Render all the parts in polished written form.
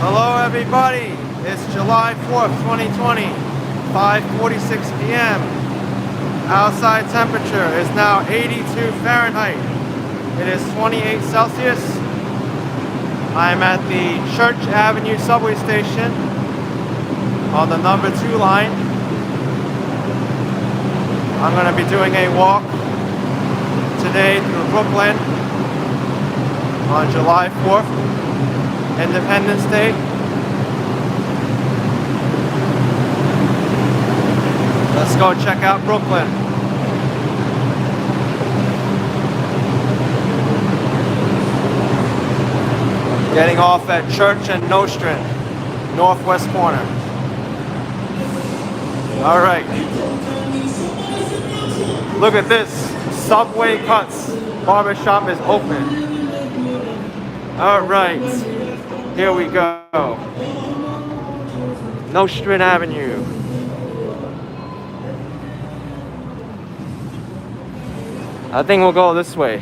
Hello everybody, it's July 4th, 2020, 5:46 p.m. Outside temperature is now 82 Fahrenheit. It is 28 Celsius. I'm at the Church Avenue subway station on the number 2 line. I'm going to be doing a walk today through Brooklyn on July 4th. Independence Day. Let's go check out Brooklyn. Getting off at Church and Nostrand, northwest corner. All right. Look at this. Subway Cuts barbershop is open. All right. Here we go. Nostrand Avenue. I think we'll go this way.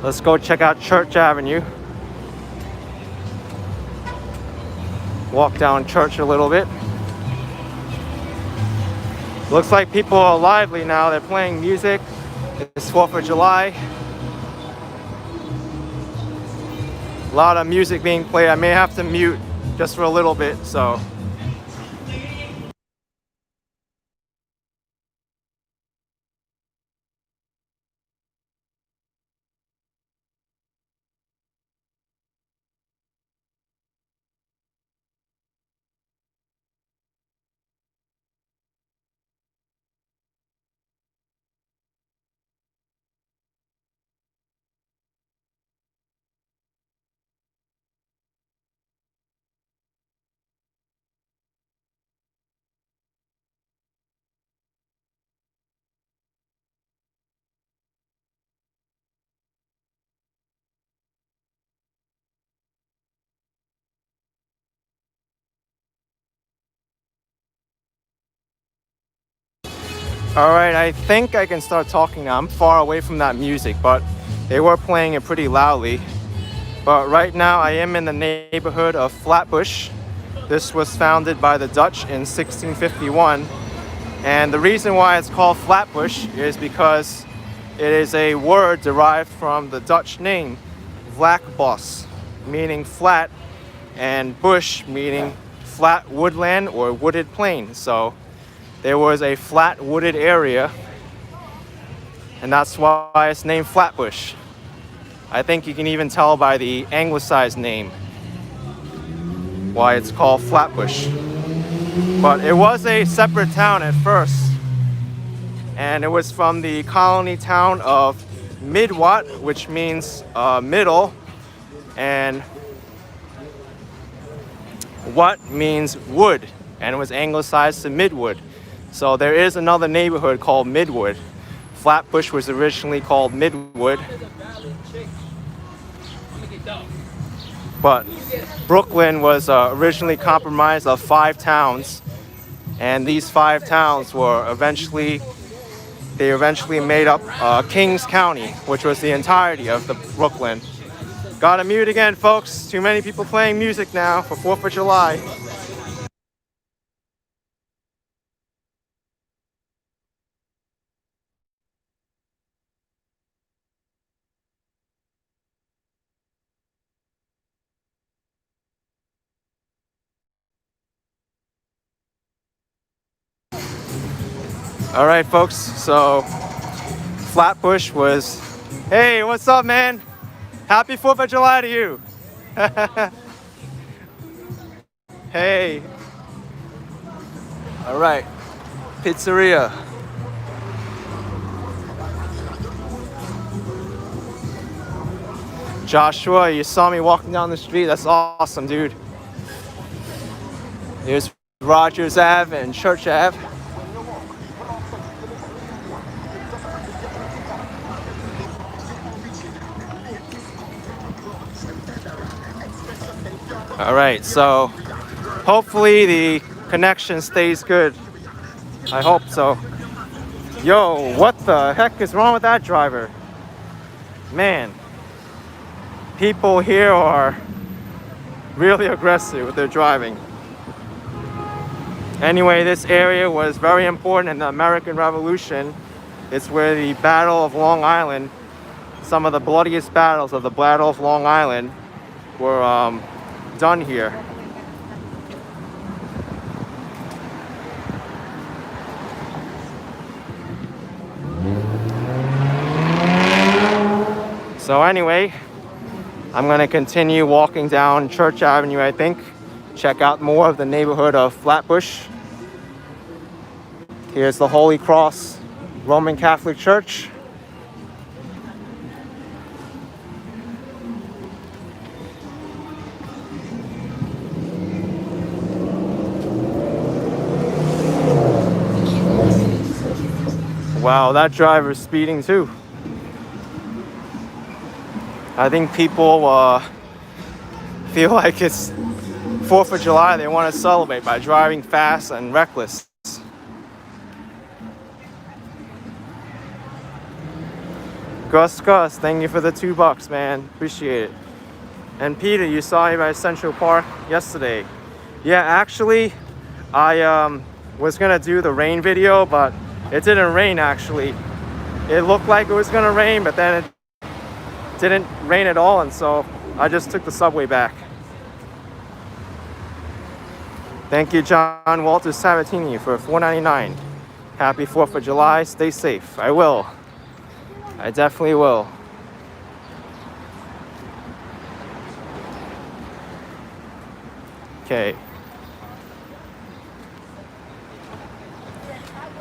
Let's go check out Church Avenue. Walk down Church a little bit. Looks like people are lively now. They're playing music. It's 4th of July. A lot of music being played. I may have to mute just for a little bit, so. All right, I think I can start talking now. I'm far away from that music, but they were playing it pretty loudly. But right now I am in the neighborhood of Flatbush. This was founded by the Dutch in 1651. And the reason why it's called Flatbush is because it is a word derived from the Dutch name, Vlakbos, meaning flat, and bush, meaning flat woodland or wooded plain. So there was a flat wooded area, and that's why it's named Flatbush. I think you can even tell by the anglicized name why it's called Flatbush. But it was a separate town at first, and it was from the colony town of Midwat, which means middle, and what means wood, and it was anglicized to Midwood. So there is another neighborhood called Midwood. Flatbush was originally called Midwood. But Brooklyn was originally comprised of 5 towns. And these 5 towns were eventually made up Kings County, which was the entirety of the Brooklyn. Gotta mute again, folks. Too many people playing music now for 4th of July. All right, folks, so Flatbush was, hey, what's up, man? Happy 4th of July to you. Hey. All right, pizzeria. Joshua, you saw me walking down the street. That's awesome, dude. There's Rogers Ave and Church Ave. All right, so hopefully the connection stays good. I hope so. Yo, what the heck is wrong with that driver? Man. People here are really aggressive with their driving. Anyway, this area was very important in the American Revolution. It's where the Battle of Long Island, some of the bloodiest battles of the Battle of Long Island were done here. So anyway, I'm gonna continue walking down Church Avenue, I think. Check out more of the neighborhood of Flatbush. Here's the Holy Cross Roman Catholic Church. Wow, that driver's speeding too. I think people feel like it's 4th of July. They want to celebrate by driving fast and reckless. Gus, thank you for the $2, man. Appreciate it. And Peter, you saw me by Central Park yesterday. Yeah, actually, I was gonna do the rain video, but it didn't rain actually. It looked like it was gonna rain, but then it didn't rain at all, and so I just took the subway back. Thank you, John Walter Sabatini, for $4.99. Happy 4th of July. Stay safe. I will. I definitely will. Okay.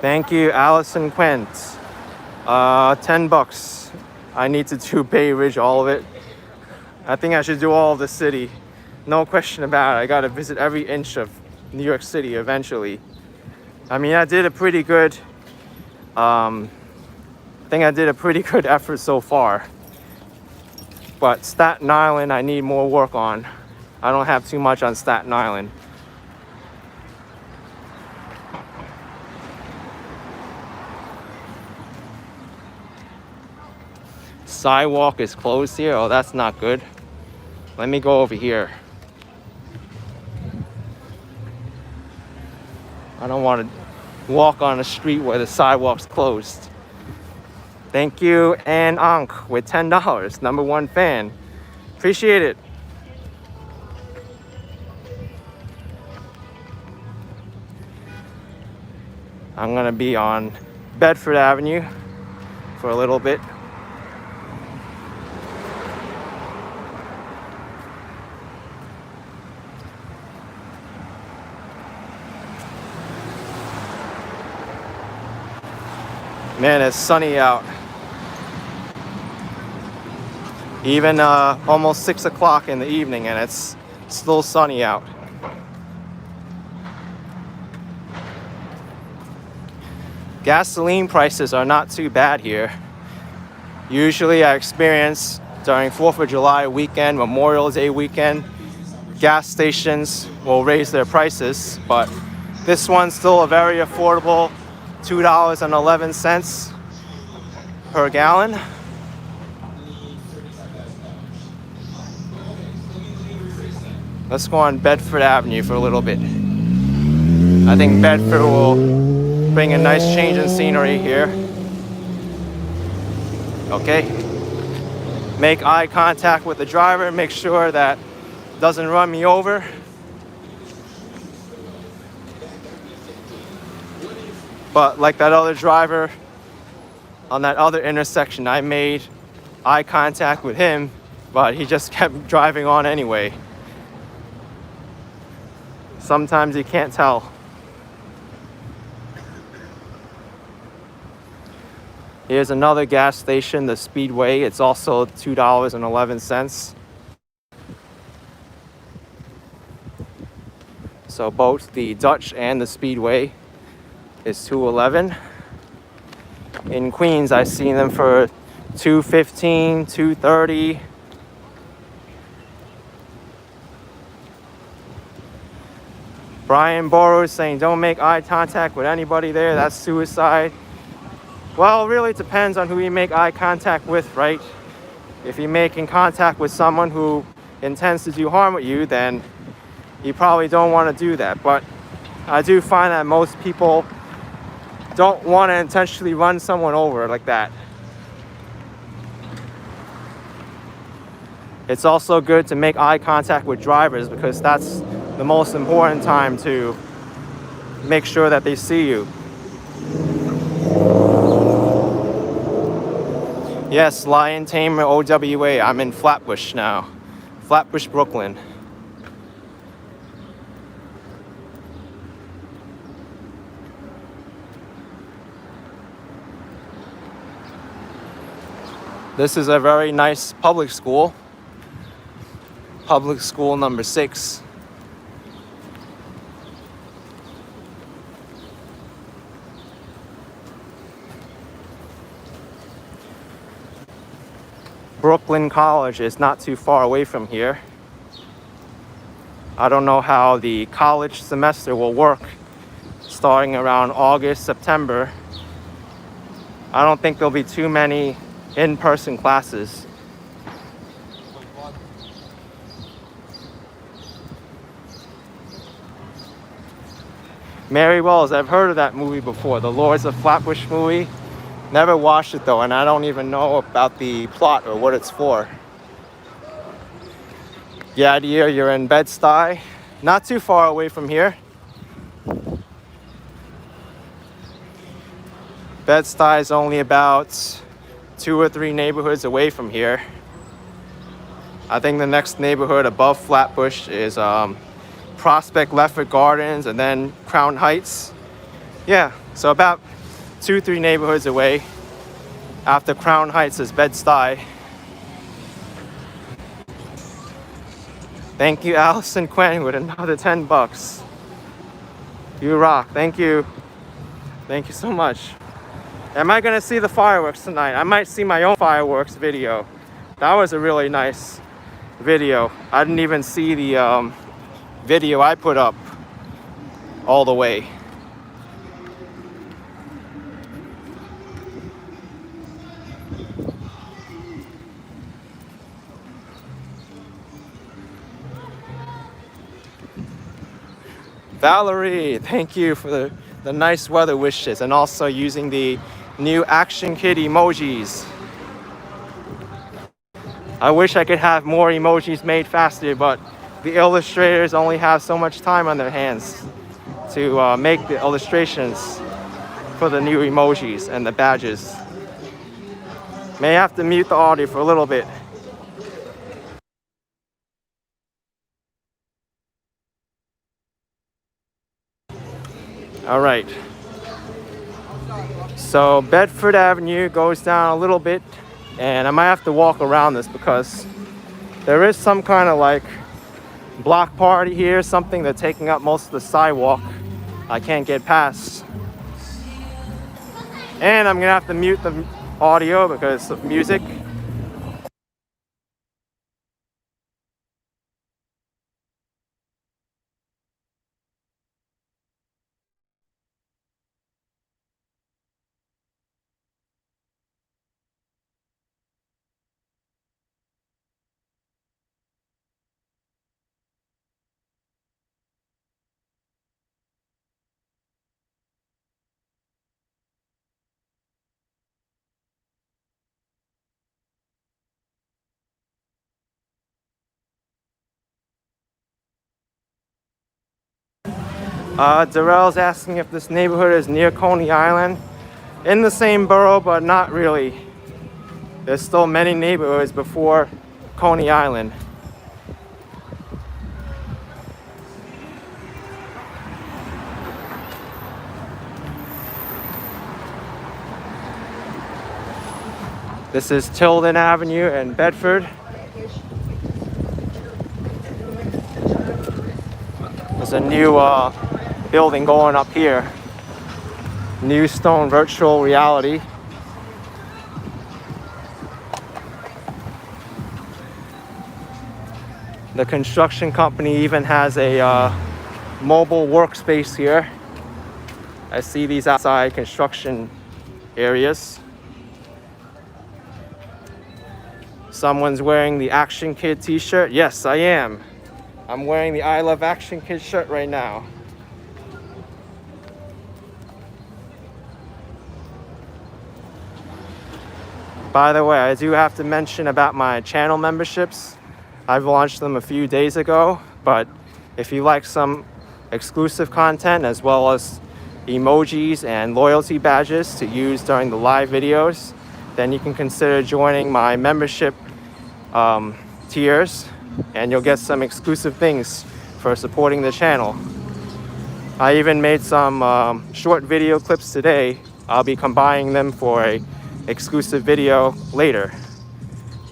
Thank you, Allison Quint. $10. I need to do Bay Ridge, all of it. I think I should do all of the city. No question about it. I gotta visit every inch of New York City eventually. I mean, I did a pretty good, I think I did a pretty good effort so far. But Staten Island, I need more work on. I don't have too much on Staten Island. Sidewalk is closed here. Oh, that's not good. Let me go over here. I don't want to walk on a street where the sidewalk's closed. Thank you, Ann Ankh, with $10. #1 fan. Appreciate it. I'm gonna be on Bedford Avenue for a little bit. Man, it's sunny out. Even almost 6 o'clock in the evening, and it's still sunny out. Gasoline prices are not too bad here. Usually I experience during 4th of July weekend, Memorial Day weekend, gas stations will raise their prices, but this one's still a very affordable $2.11 per gallon. Let's go on Bedford Avenue for a little bit. I think Bedford will bring a nice change in scenery here. Okay. Make eye contact with the driver, make sure that doesn't run me over. But like that other driver on that other intersection, I made eye contact with him, but he just kept driving on anyway. Sometimes you can't tell. Here's another gas station, the Speedway. It's also $2.11. So both the Dutch and the Speedway is $2.11. In Queens, I've seen them for $2.15, $2.30. Brian Borrows saying don't make eye contact with anybody there. That's suicide. Well, it really depends on who you make eye contact with, right? If you're making contact with someone who intends to do harm with you, then you probably don't want to do that. But I do find that most people don't want to intentionally run someone over like that. It's also good to make eye contact with drivers because that's the most important time to make sure that they see you. Yes, Lion Tamer OWA. I'm in Flatbush now. Flatbush, Brooklyn. This is a very nice public school. Public school number 6. Brooklyn College is not too far away from here. I don't know how the college semester will work starting around August, September. I don't think there'll be too many in-person classes. Mary Wells, I've heard of that movie before, the Lords of Flatbush movie. Never watched it though, and I don't even know about the plot or what it's for. The idea you're in Bed-Stuy, not too far away from here. Bed-Stuy is only about 2 or 3 neighborhoods away from here. I think the next neighborhood above Flatbush is Prospect Lefford Gardens and then Crown Heights. Yeah, so about 2-3 neighborhoods away. After Crown Heights is Bed-Stuy. Thank you, Allison Quinn, with another $10. You rock. Thank you. Thank you so much. Am I gonna see the fireworks tonight? I might see my own fireworks video. That was a really nice video. I didn't even see the video I put up all the way. Valerie, thank you for the nice weather wishes and also using the new Action Kid emojis. I wish I could have more emojis made faster, but the illustrators only have so much time on their hands to make the illustrations for the new emojis and the badges. May have to mute the audio for a little bit. All right. So Bedford Avenue goes down a little bit, and I might have to walk around this because there is some kind of like block party here, something that's taking up most of the sidewalk. I can't get past. And I'm gonna have to mute the audio because of music. Darrell's asking if this neighborhood is near Coney Island. In the same borough, but not really. There's still many neighborhoods before Coney Island. This is Tilden Avenue in Bedford. There's a new building going up here. New Stone Virtual Reality. The construction company even has a mobile workspace here. I see these outside construction areas. Someone's wearing the Action Kid t-shirt. Yes, I am. I'm wearing the I Love Action Kid shirt right now. By the way, I do have to mention about my channel memberships. I've launched them a few days ago, but if you like some exclusive content as well as emojis and loyalty badges to use during the live videos, then you can consider joining my membership tiers, and you'll get some exclusive things for supporting the channel. I even made some short video clips today. I'll be combining them for a exclusive video later.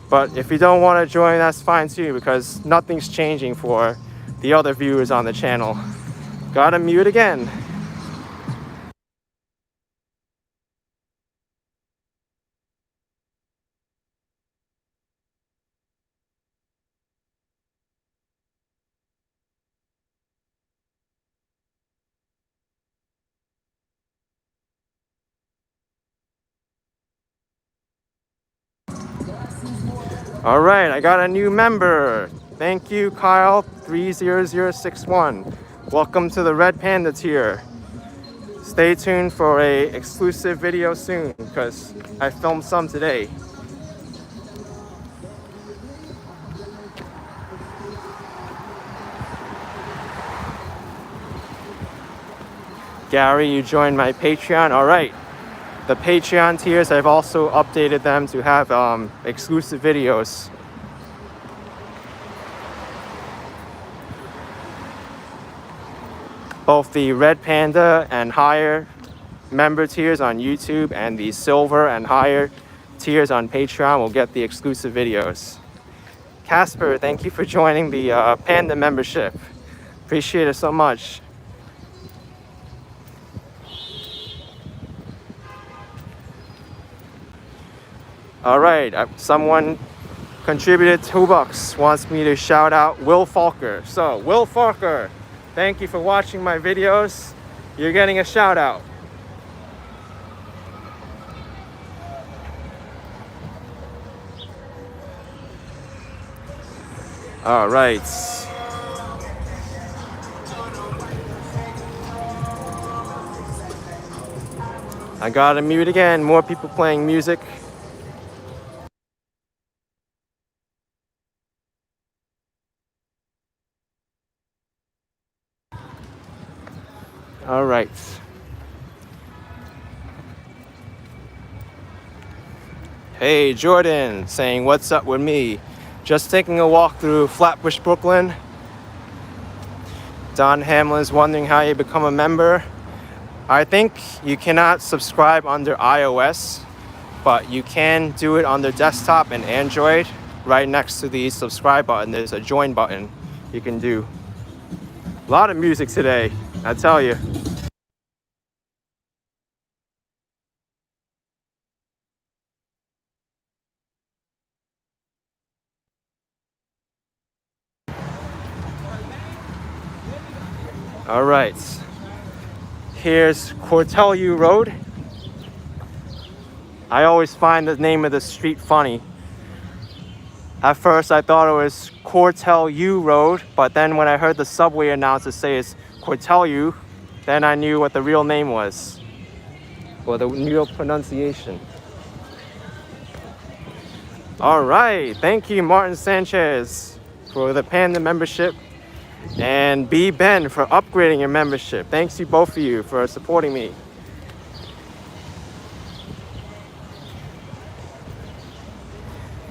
But if you don't want to join, that's fine too, because nothing's changing for the other viewers on the channel. Gotta mute again. All right, I got a new member. Thank you, Kyle 30061. Welcome to the Red Panda tier. Stay tuned for a exclusive video soon, because I filmed some today. Gary, you joined my Patreon. All right. The Patreon tiers, I've also updated them to have exclusive videos. Both the Red Panda and higher member tiers on YouTube and the silver and higher tiers on Patreon will get the exclusive videos. Casper, thank you for joining the Panda membership. Appreciate it so much. All right, someone contributed $2, wants me to shout out Will Falker. So, Will Falker, thank you for watching my videos. You're getting a shout out. All right. I gotta mute again, more people playing music. All right. Hey, Jordan, saying what's up with me? Just taking a walk through Flatbush, Brooklyn. Don Hamlin's wondering how you become a member. I think you cannot subscribe under iOS, but you can do it on the desktop and Android. Right next to the subscribe button, there's a join button you can do. A lot of music today, I tell you. All right, here's Cortelyou Road. I always find the name of the street funny. At first I thought it was Cortelyou Road, but then when I heard the subway announcer say it's Cortelyou, then I knew what the real name was, or the real pronunciation. All right, thank you Martin Sanchez for the Panda membership, and B. Ben for upgrading your membership. Thanks to both of you for supporting me.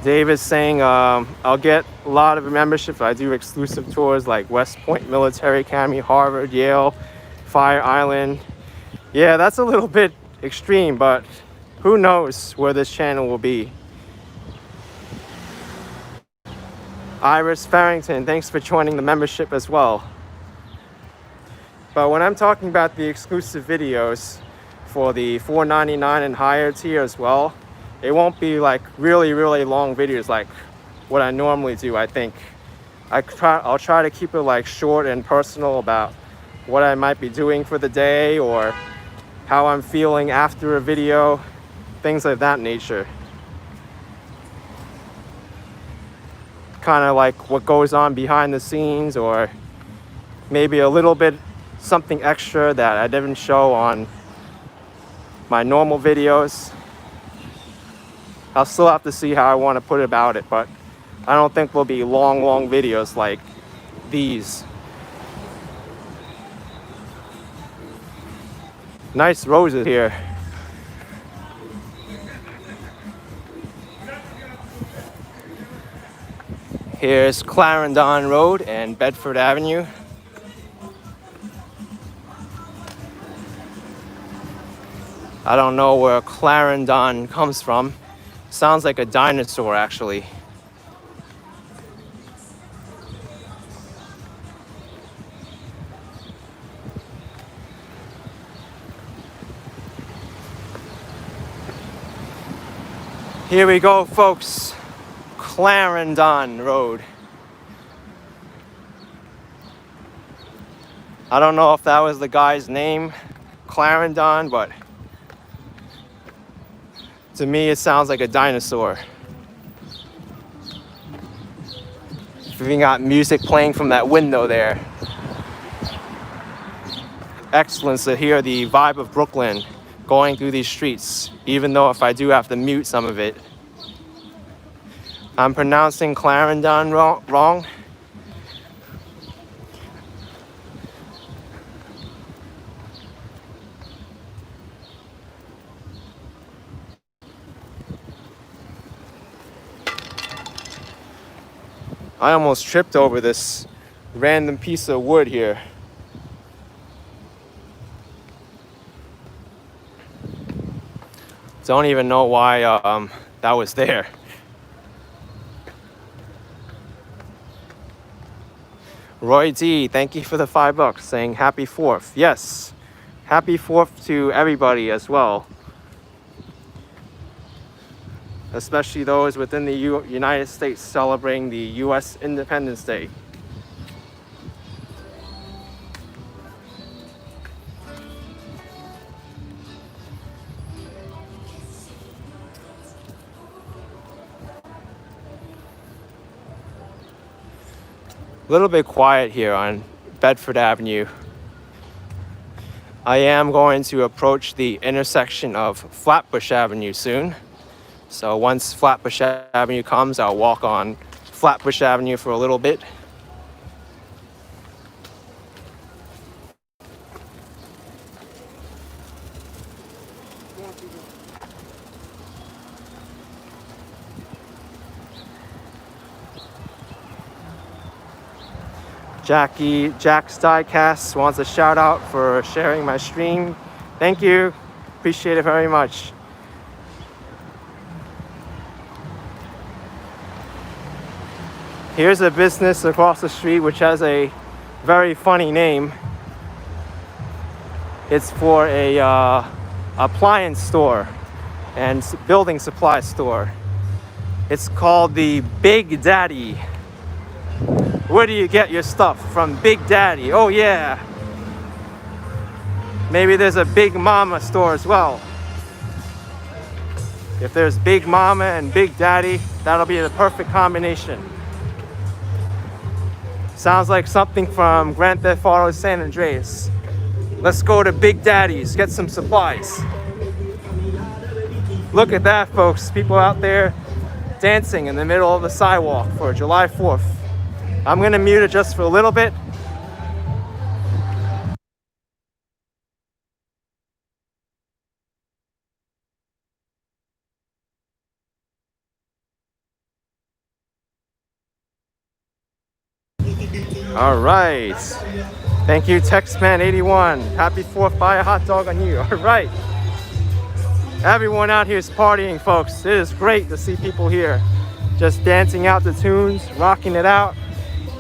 Dave is saying I'll get a lot of memberships. I do exclusive tours like West Point Military Academy, Harvard, Yale, Fire Island. Yeah, that's a little bit extreme, but who knows where this channel will be. Iris Farrington, thanks for joining the membership as well. But when I'm talking about the exclusive videos for the $4.99 and higher tier as well, it won't be like really long videos like what I normally do. I think I'll try to keep it like short and personal about what I might be doing for the day or how I'm feeling after a video, things of that nature. kind of like what goes on behind the scenes, or maybe a little bit something extra that I didn't show on my normal videos. I'll still have to see how I want to put about it, but I don't think will be long videos like these. Nice roses here. Here's Clarendon Road and Bedford Avenue. I don't know where Clarendon comes from. Sounds like a dinosaur, actually. Here we go, folks. Clarendon Road. I don't know if that was the guy's name, Clarendon, but to me it sounds like a dinosaur. We got music playing from that window there. Excellent to hear the vibe of Brooklyn going through these streets, even though if I do have to mute some of it. I'm pronouncing Clarendon wrong. I almost tripped over this random piece of wood here. Don't even know why that was there. Roy D, thank you for the $5, saying happy 4th. Yes, happy 4th to everybody as well. Especially those within the United States celebrating the U.S. Independence Day. A little bit quiet here on Bedford Avenue. I am going to approach the intersection of Flatbush Avenue soon. So once Flatbush Avenue comes, I'll walk on Flatbush Avenue for a little bit. Jack's Diecast wants a shout out for sharing my stream. Thank you. Appreciate it very much. Here's a business across the street which has a very funny name. It's for a appliance store and building supply store. It's called the Big Daddy. Where do you get your stuff? From Big Daddy. Oh yeah. Maybe there's a Big Mama store as well. If there's Big Mama and Big Daddy, that'll be the perfect combination. Sounds like something from Grand Theft Auto San Andreas. Let's go to Big Daddy's, get some supplies. Look at that, folks. People out there dancing in the middle of the sidewalk for July 4th. I'm gonna mute it just for a little bit. All right. Thank you, Textman81. Happy 4th, buy a hot dog on you. All right. Everyone out here is partying, folks. It is great to see people here just dancing out the tunes, rocking it out,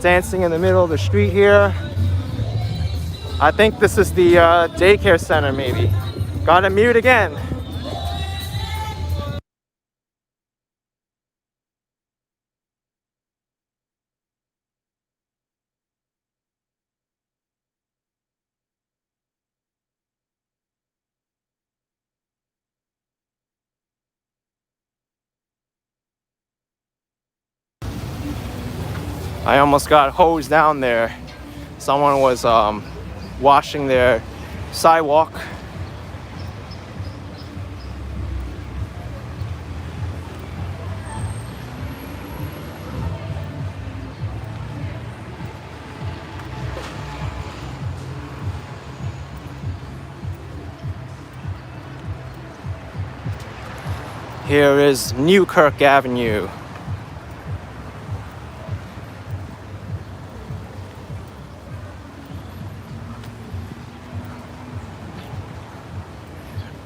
dancing in the middle of the street here. I think this is the daycare center, maybe. Gotta mute again. I almost got hosed down there. Someone was washing their sidewalk. Here is Newkirk Avenue.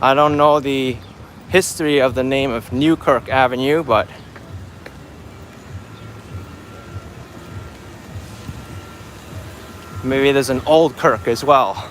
I don't know the history of the name of Newkirk Avenue, but maybe there's an old Kirk as well.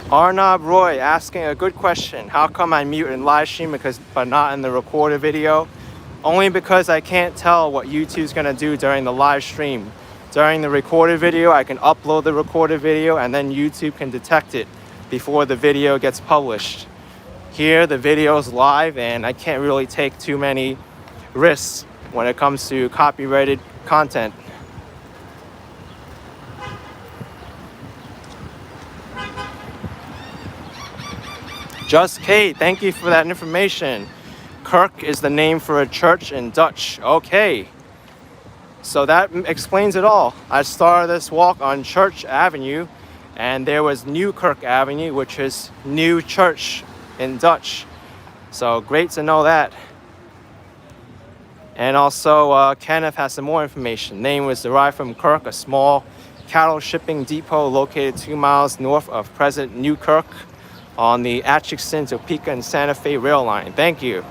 Arnab Roy asking a good question. How come I mute in live stream but not in the recorded video? Only because I can't tell what YouTube's gonna do during the live stream. During the recorded video, I can upload the recorded video and then YouTube can detect it before the video gets published. Here, the video's live and I can't really take too many risks when it comes to copyrighted content. Just Kate, thank you for that information. Kirk is the name for a church in Dutch. Okay. So that explains it all. I started this walk on Church Avenue and there was Newkirk Avenue, which is new church in Dutch. So great to know that. And also Kenneth has some more information. Name was derived from Kirk, a small cattle shipping depot located 2 miles north of present Newkirk on the Atchison, Topeka, and Santa Fe rail line. Thank you.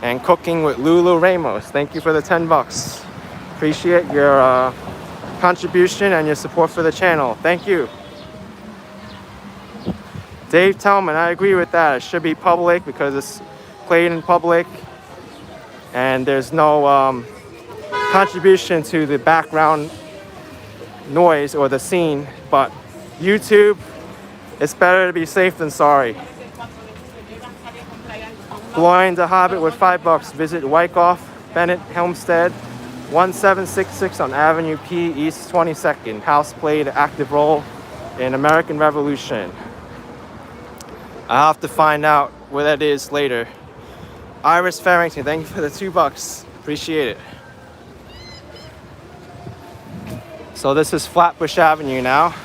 And Cooking with Lulu Ramos. Thank you for the 10 bucks. Appreciate your contribution and your support for the channel. Thank you. Dave Tellman, I agree with that. It should be public because it's played in public and there's no contribution to the background noise or the scene. But YouTube, it's better to be safe than sorry. Blind the Hobbit with 5 bucks. Visit Wyckoff, Bennett, Helmstead, 1766 on Avenue P, East 22nd. House played an active role in American Revolution. I'll have to find out where that is later. Iris Farrington, thank you for the 2 bucks. Appreciate it. So this is Flatbush Avenue now.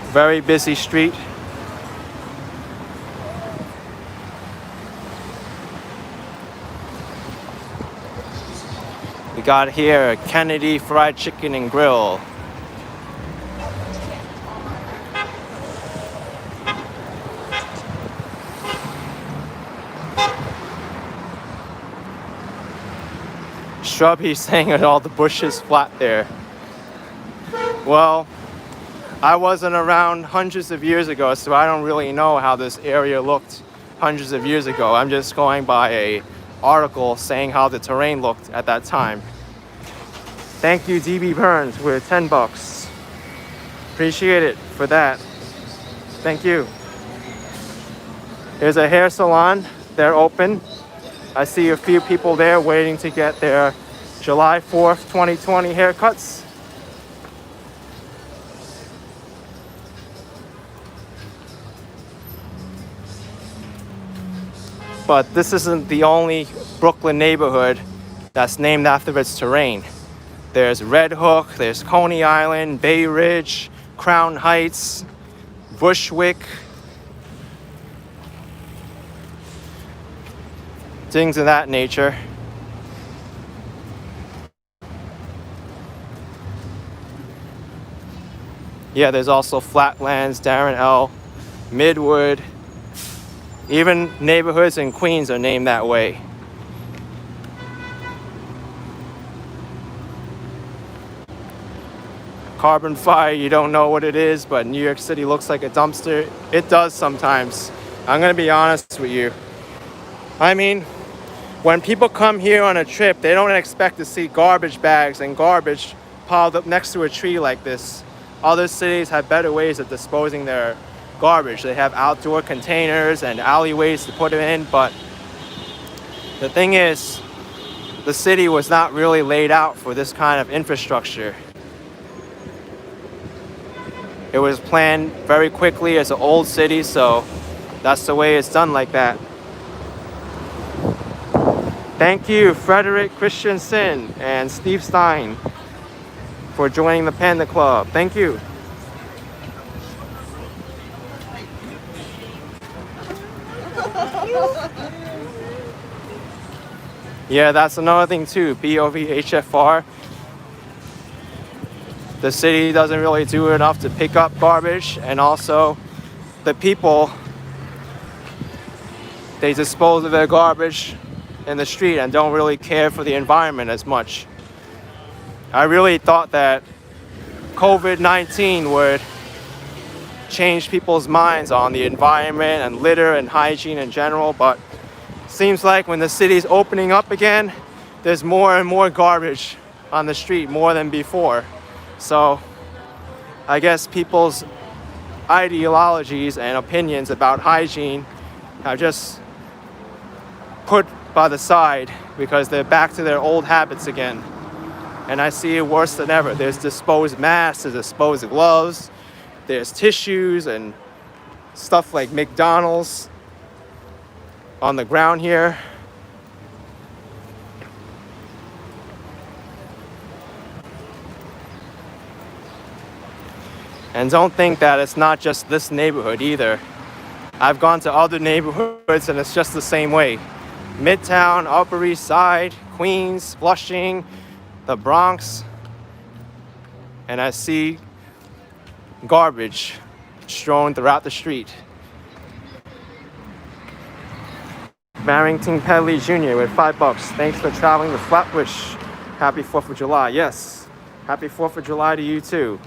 Very busy street. We got here Kennedy Fried Chicken and Grill. Shrubby saying that all the bushes flat there. Well, I wasn't around hundreds of years ago, so I don't really know how this area looked hundreds of years ago. I'm just going by an article saying how the terrain looked at that time. Thank you, DB Burns, with 10 bucks. Appreciate it for that. Thank you. There's a hair salon. They're open. I see a few people there waiting to get their July 4th, 2020 haircuts. But this isn't the only Brooklyn neighborhood that's named after its terrain. There's Red Hook, there's Coney Island, Bay Ridge, Crown Heights, Bushwick. Things of that nature. Yeah, there's also Flatlands, Darren L, Midwood. Even neighborhoods in Queens are named that way. Carbon fire, you don't know what it is, but New York City looks like a dumpster. It does sometimes. I'm gonna be honest with you. I mean, when people come here on a trip, they don't expect to see garbage bags and garbage piled up next to a tree like this. Other cities have better ways of disposing their garbage. They have outdoor containers and alleyways to put it in, but the thing is, the city was not really laid out for this kind of infrastructure. It was planned very quickly as an old city, so that's the way it's done like that. Thank you, Frederick Christensen and Steve Stein, for joining the Panda Club. Thank you. Yeah, that's another thing too, BOVHFR. The city doesn't really do enough to pick up garbage, and also the people, they dispose of their garbage in the street and don't really care for the environment as much. I really thought that COVID-19 would change people's minds on the environment and litter and hygiene in general, but seems like when the city's opening up again, there's more and more garbage on the street, more than before. So I guess people's ideologies and opinions about hygiene have just put by the side because they're back to their old habits again. And I see it worse than ever. There's disposed masks, there's disposed gloves, there's tissues and stuff like McDonald's on the ground here. And don't think that it's not just this neighborhood either. I've gone to other neighborhoods and it's just the same way. Midtown, Upper East Side, Queens, Flushing, the Bronx. And I see garbage strewn throughout the street. Barrington Pedley Jr. with $5. Thanks for traveling to Flatbush. Happy 4th of July. Yes, happy 4th of July to you too.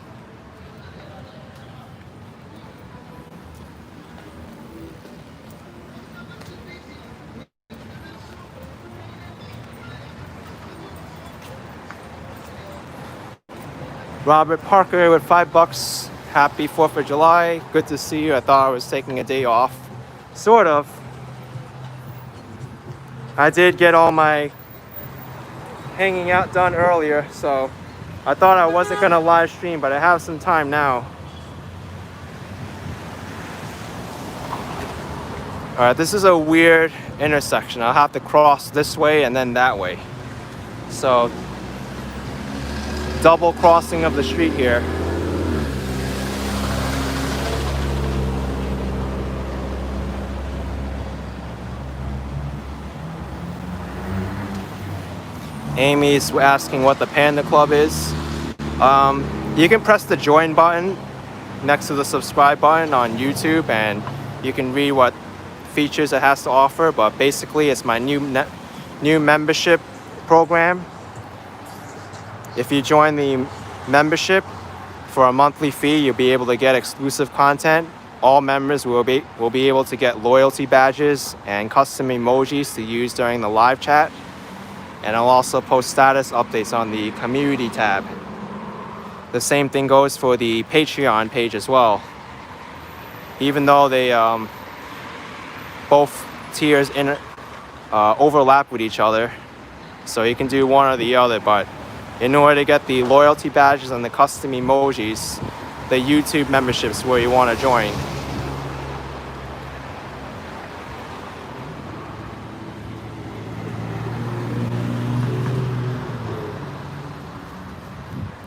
Robert Parker with $5. Happy 4th of July. Good to see you. I thought I was taking a day off. Sort of. I did get all my hanging out done earlier, so I thought I wasn't going to live stream, but I have some time now. Alright, this is a weird intersection. I'll have to cross this way and then that way. So, double crossing of the street here. Amy's asking what the Panda Club is. You can press the join button next to the subscribe button on YouTube and you can read what features it has to offer, but basically it's my new membership program. If you join the membership for a monthly fee, you'll be able to get exclusive content. All members will be able to get loyalty badges and custom emojis to use during the live chat. And I'll also post status updates on the community tab. The same thing goes for the Patreon page as well. Even though they both tiers overlap with each other, so you can do one or the other, but in order to get the loyalty badges and the custom emojis, the YouTube membership is where you want to join.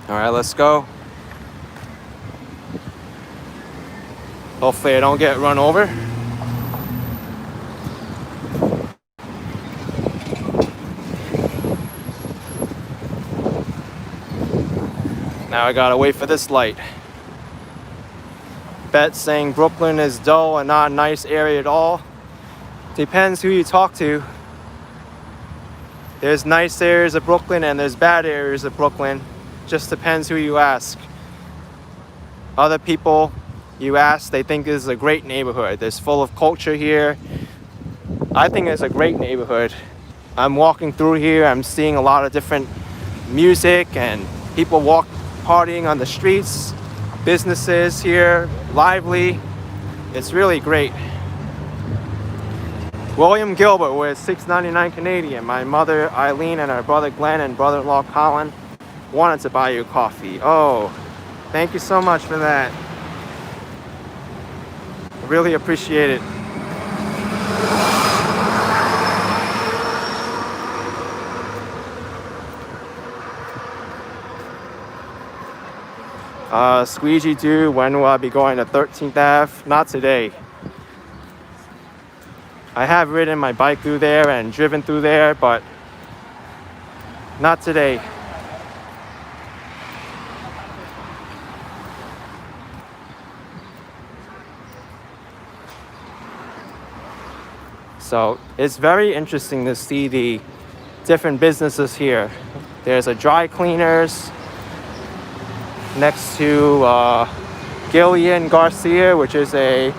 All right, let's go. Hopefully I don't get run over. Now I gotta wait for this light. Bet saying Brooklyn is dull and not a nice area at all. Depends who you talk to. There's nice areas of Brooklyn and there's bad areas of Brooklyn. Just depends who you ask. Other people you ask, they think this is a great neighborhood. There's full of culture here. I think it's a great neighborhood. I'm walking through here, I'm seeing a lot of different music and people partying on the streets, businesses here, lively. It's really great. William Gilbert with $6.99 Canadian. My mother Eileen and her brother Glenn and brother-in-law Colin wanted to buy you coffee. Oh, thank you so much for that. I really appreciate it. Squeegee Doo, when will I be going to 13th Ave? Not today. I have ridden my bike through there and driven through there, but not today. So it's very interesting to see the different businesses here. There's a dry cleaners next to Gillian Garcia, which is a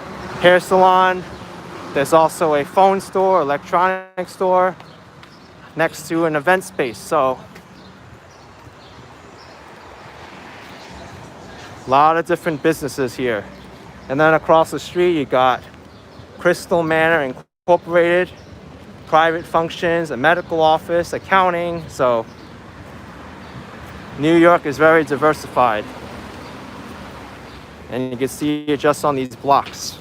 hair salon. There's also a phone store, electronics store, next to an event space. So a lot of different businesses here. And then across the street, you got Crystal Manor Incorporated, private functions, a medical office, accounting. So New York is very diversified. And you can see it just on these blocks.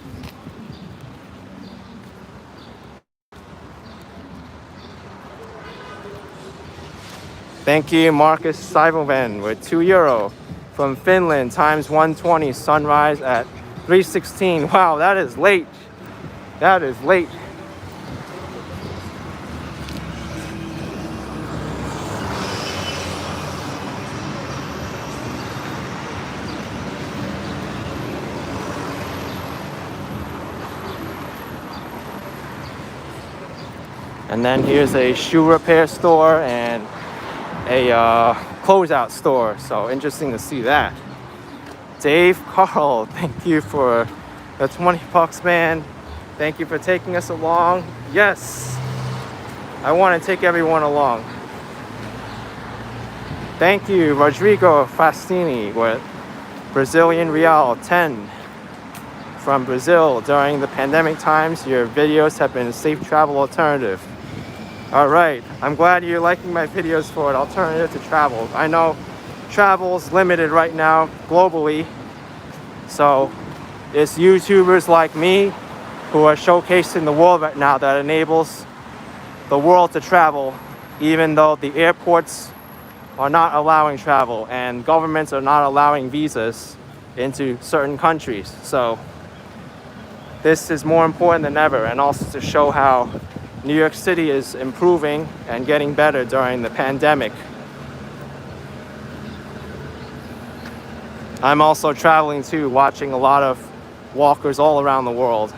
Thank you, Marcus Seivelman with €2 from Finland, times 120, sunrise at 3:16. Wow, that is late. That is late. And then here's a shoe repair store and a closeout store. So interesting to see that. Dave Carl, thank you for the 20 bucks, man. Thank you for taking us along. Yes, I want to take everyone along. Thank you, Rodrigo Fastini with Brazilian Real 10 from Brazil. During the pandemic times, your videos have been a safe travel alternative. All right, I'm glad you're liking my videos for an alternative to travel. I know travel's limited right now globally, so it's YouTubers like me who are showcasing the world right now that enables the world to travel, even though the airports are not allowing travel and governments are not allowing visas into certain countries. So this is more important than ever, and also to show how New York City is improving and getting better during the pandemic. I'm also traveling too, watching a lot of walkers all around the world.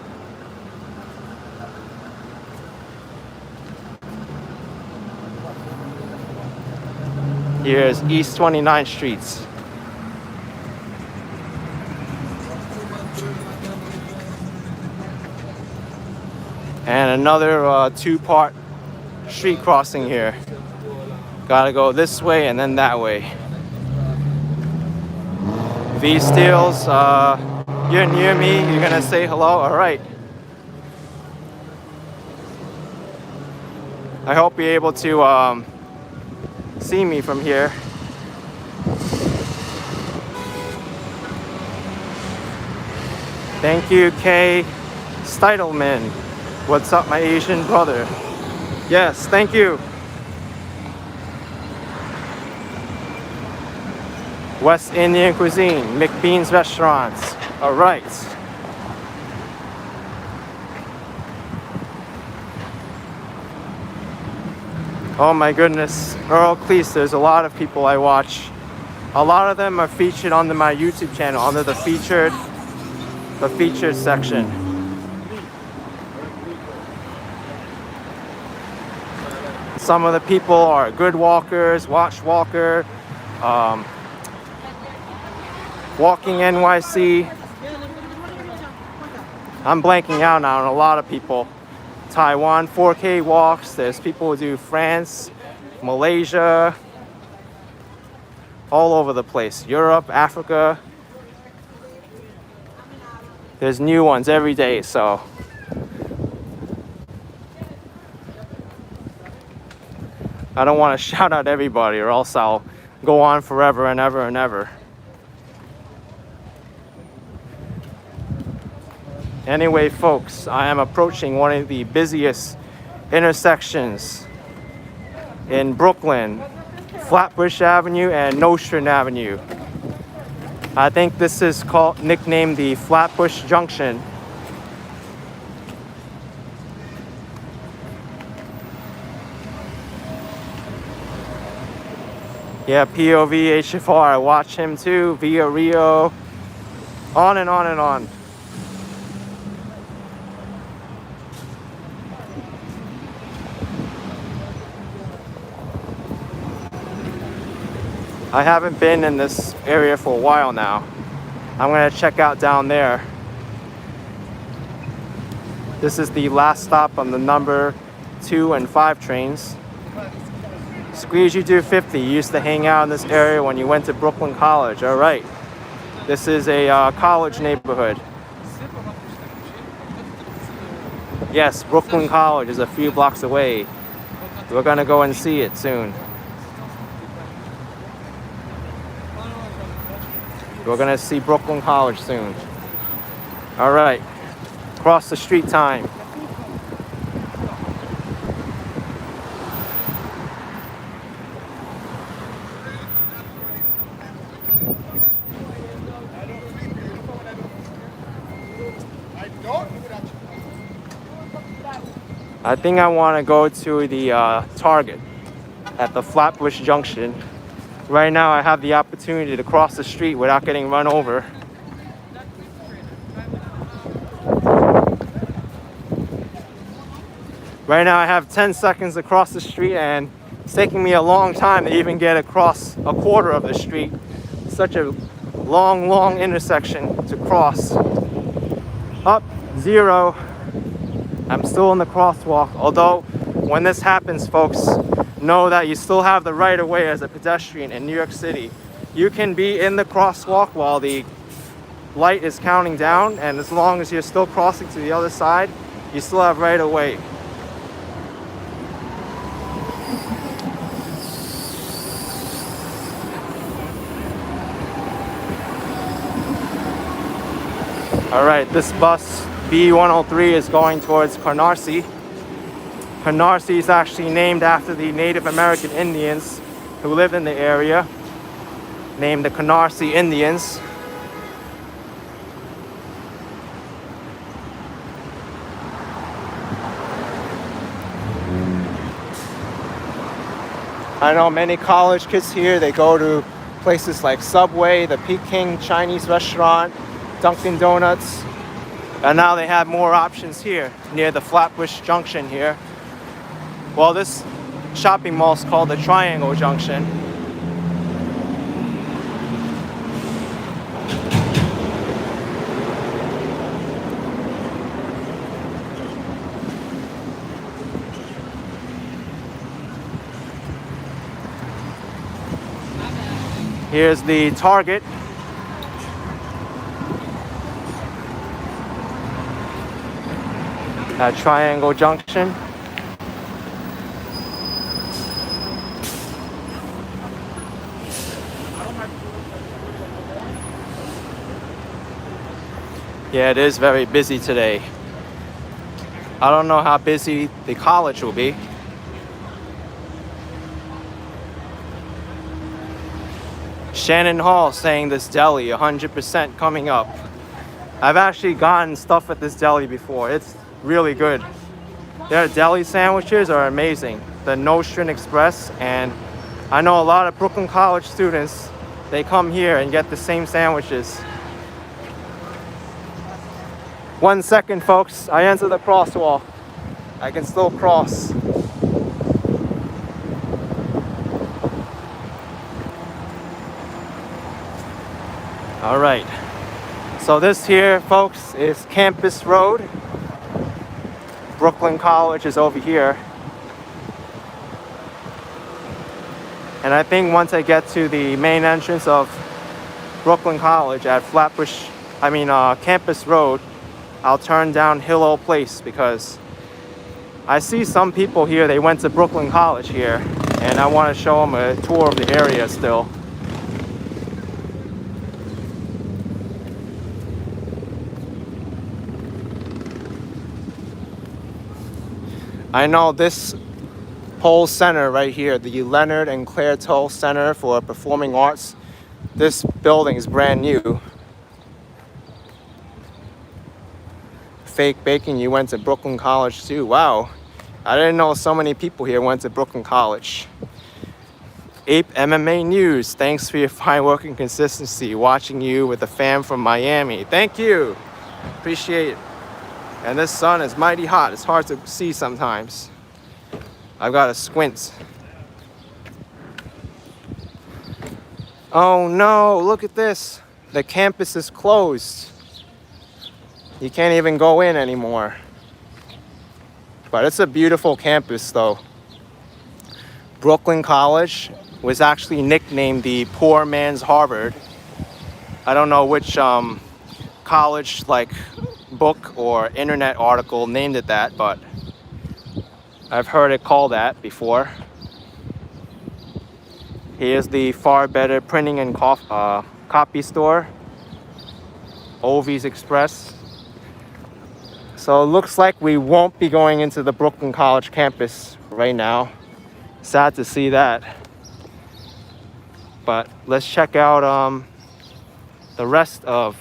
Here's East 29th Street. And another two-part street crossing here. Gotta go this way and then that way. V Steels, you're near me, you're gonna say hello? All right. I hope you're able to see me from here. Thank you, Kay Steitelman. What's up, my Asian brother? Yes, thank you. West Indian cuisine, McBean's restaurants. All right. Oh my goodness, Earl Cleese, there's a lot of people I watch. A lot of them are featured on my YouTube channel under the featured section. Some of the people are good walkers, Watch Walker, Walking NYC. I'm blanking out now on a lot of people. Taiwan 4K walks. There's people who do France, Malaysia, all over the place. Europe, Africa. There's new ones every day, so I don't want to shout out everybody or else I'll go on forever and ever and ever. Anyway, folks, I am approaching one of the busiest intersections in Brooklyn, Flatbush Avenue and Nostrand Avenue. I think this is nicknamed the Flatbush Junction. Yeah, POV, HFR, I watch him too, Via Rio, on and on and on. I haven't been in this area for a while now. I'm gonna check out down there. This is the last stop on the number 2 and 5 trains. Squeeze You Do 50 used to hang out in this area when you went to Brooklyn College. All right. This is a college neighborhood. Yes, Brooklyn College is a few blocks away. We're gonna go and see it soon. We're gonna see Brooklyn College soon. All right, cross the street time. I think I want to go to the Target at the Flatbush Junction. Right now I have the opportunity to cross the street without getting run over. Right now I have 10 seconds to cross the street and it's taking me a long time to even get across a quarter of the street. Such a long intersection to cross. Up, 0. I'm still in the crosswalk, although when this happens, folks, know that you still have the right of way as a pedestrian in New York City. You can be in the crosswalk while the light is counting down, and as long as you're still crossing to the other side, you still have right of way. All right, this bus B103 is going towards Canarsie. Canarsie is actually named after the Native American Indians who live in the area, named the Canarsie Indians. I know many college kids here, they go to places like Subway, the Peking Chinese restaurant, Dunkin' Donuts, and now they have more options here near the Flatbush Junction here. Well, this shopping mall is called the Triangle Junction. Here's the Target. At Triangle Junction. Yeah, it is very busy today. I don't know how busy the college will be. Shannon Hall saying this deli 100% coming up. I've actually gotten stuff at this deli before. It's really good. Their deli sandwiches are amazing. The Nostrand Express, and I know a lot of Brooklyn College students, they come here and get the same sandwiches. 1 second, folks. I enter the crosswalk. I can still cross. All right. So this here, folks, is Campus Road, Brooklyn College is over here. And I think once I get to the main entrance of Brooklyn College at Campus Road, I'll turn down Hillo Place, because I see some people here, they went to Brooklyn College here, and I want to show them a tour of the area still. I know this whole center right here, the Leonard and Claire Toll Center for Performing Arts, this building is brand new. Fake Bacon, you went to Brooklyn College too. Wow, I didn't know so many people here went to Brooklyn College. Ape MMA News, thanks for your fine work and consistency. Watching you with a fan from Miami. Thank you, appreciate it. And this sun is mighty hot. It's hard to see sometimes. I've got to squint. Oh no, look at this. The campus is closed. You can't even go in anymore. But it's a beautiful campus though. Brooklyn College was actually nicknamed the poor man's Harvard. I don't know which college book or internet article named it that, but I've heard it called that before. Here's the Far Better Printing and Copy Store, Ovies Express. So it looks like we won't be going into the Brooklyn College campus right now. Sad to see that. But let's check out the rest of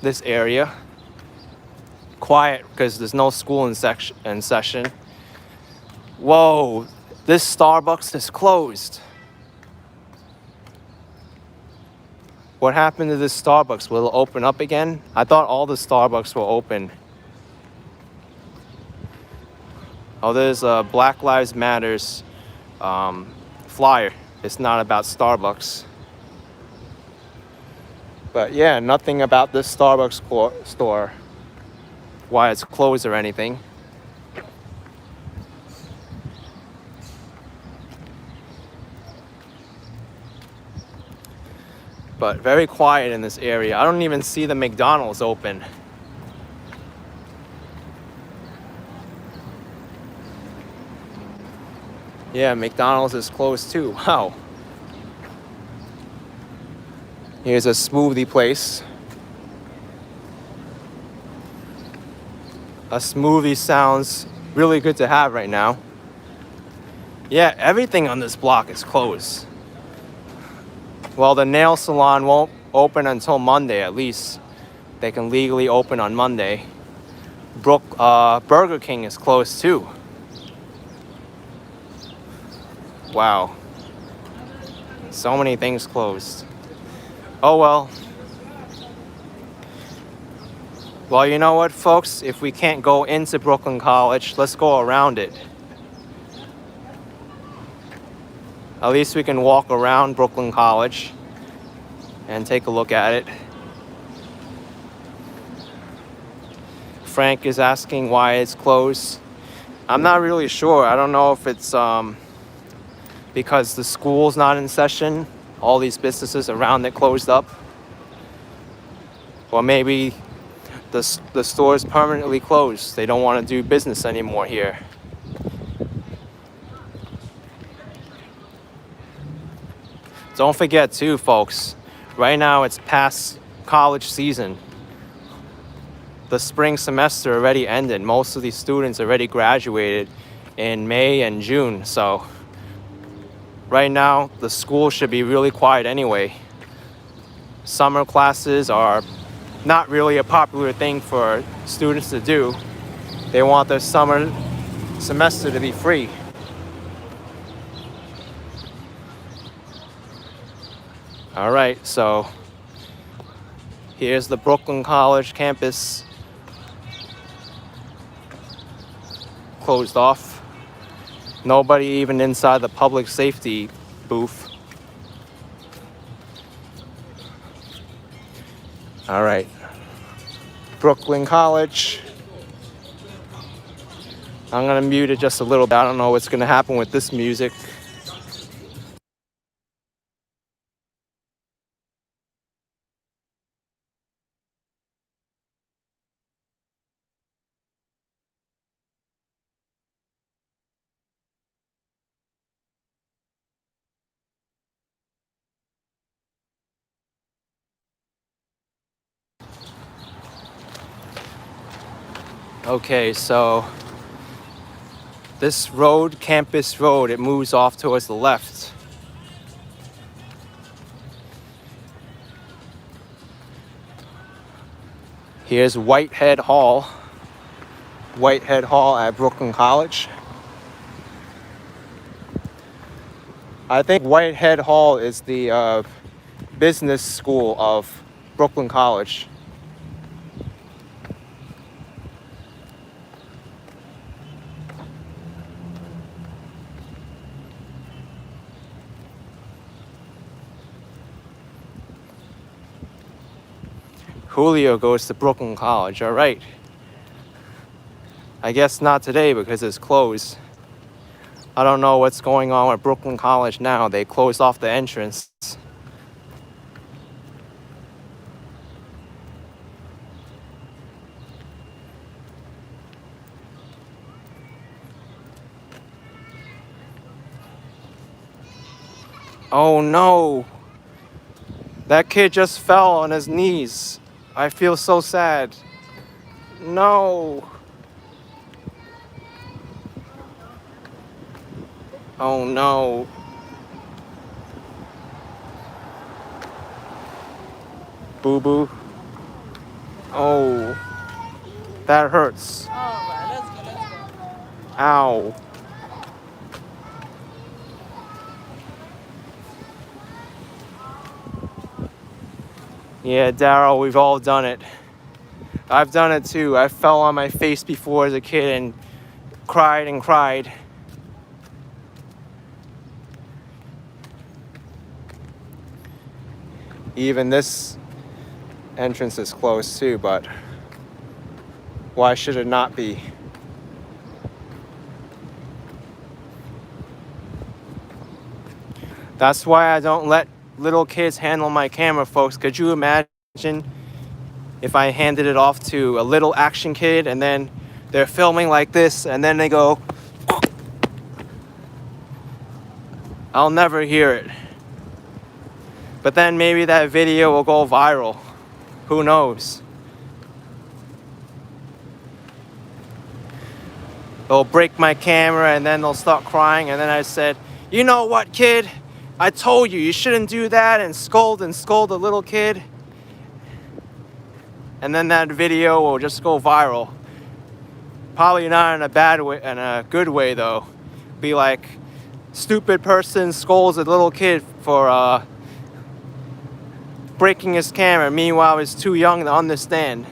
this area. Quiet because there's no school in session. Whoa, this Starbucks is closed. What happened to this Starbucks? Will it open up again? I thought all the Starbucks were open. Oh, there's a Black Lives Matters flyer. It's not about Starbucks. But yeah, nothing about this Starbucks store, why it's closed or anything. But very quiet in this area. I don't even see the McDonald's open. Yeah, McDonald's is closed too. Wow. Here's a smoothie place. A smoothie sounds really good to have right now. Yeah, everything on this block is closed. Well, the nail salon won't open until Monday at least. They can legally open on Monday. Burger King is closed too. Wow. So many things closed. Oh well. Well, you know what, folks? If we can't go into Brooklyn College, let's go around it. At least we can walk around Brooklyn College and take a look at it. Frank is asking why it's closed. I'm not really sure. I don't know if it's because the school's not in session. All these businesses around it closed up. Or maybe the store is permanently closed. They don't want to do business anymore here. Don't forget too, folks, right now it's past college season. The spring semester already ended. Most of these students already graduated in May and June. So right now the school should be really quiet anyway. Summer classes are not really a popular thing for students to do. They want their summer semester to be free. All right, so here's the Brooklyn College campus. Closed off. Nobody even inside the public safety booth. All right, Brooklyn College. I'm gonna mute it just a little bit. I don't know what's gonna happen with this music. Okay, so this road, Campus Road, it moves off towards the left. Here's Whitehead Hall at Brooklyn College. I think Whitehead Hall is the business school of Brooklyn College. Julio goes to Brooklyn College, all right. I guess not today because it's closed. I don't know what's going on with Brooklyn College now. They closed off the entrance. Oh no! That kid just fell on his knees. I feel so sad. No! Oh no. Boo boo. Oh. That hurts. Alright, let's go. Ow. Yeah, Daryl, we've all done it. I've done it too. I fell on my face before as a kid and cried and cried. Even this entrance is closed too, but why should it not be? That's why I don't let little kids handle my camera, folks. Could you imagine if I handed it off to a little action kid and then they're filming like this and then they go, I'll never hear it. But then maybe that video will go viral. Who knows? They'll break my camera and then they'll start crying, and then I said, you know what, kid? I told you shouldn't do that, and scold the little kid. And then that video will just go viral. Probably not in a bad way, in a good way though. Be like, stupid person scolds a little kid for breaking his camera. Meanwhile, he's too young to understand.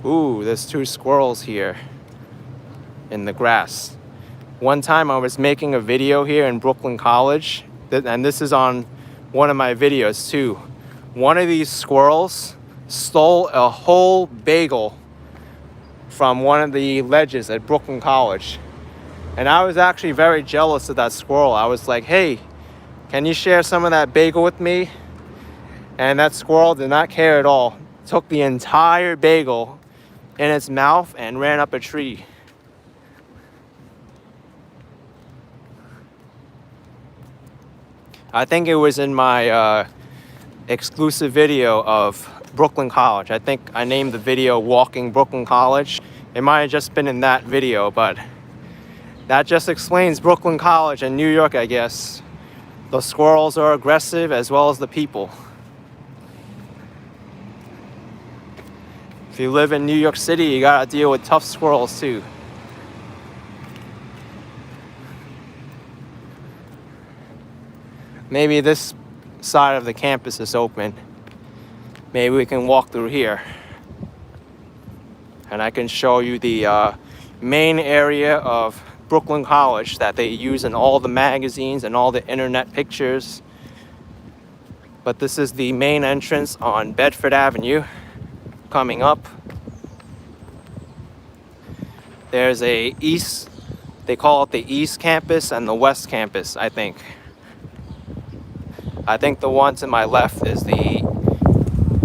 Ooh, there's two squirrels here in the grass. One time I was making a video here in Brooklyn College, and this is on one of my videos too. One of these squirrels stole a whole bagel from one of the ledges at Brooklyn College. And I was actually very jealous of that squirrel. I was like, hey, can you share some of that bagel with me? And that squirrel did not care at all. Took the entire bagel in its mouth and ran up a tree. I think it was in my exclusive video of Brooklyn College. I think I named the video Walking Brooklyn College. It might have just been in that video, but that just explains Brooklyn College and New York, I guess. The squirrels are aggressive as well as the people. If you live in New York City, you gotta deal with tough squirrels too. Maybe this side of the campus is open. Maybe we can walk through here. And I can show you the main area of Brooklyn College that they use in all the magazines and all the internet pictures. But this is the main entrance on Bedford Avenue coming up. There's a east, they call it the East Campus and the West Campus, I think. I think the one to my left is the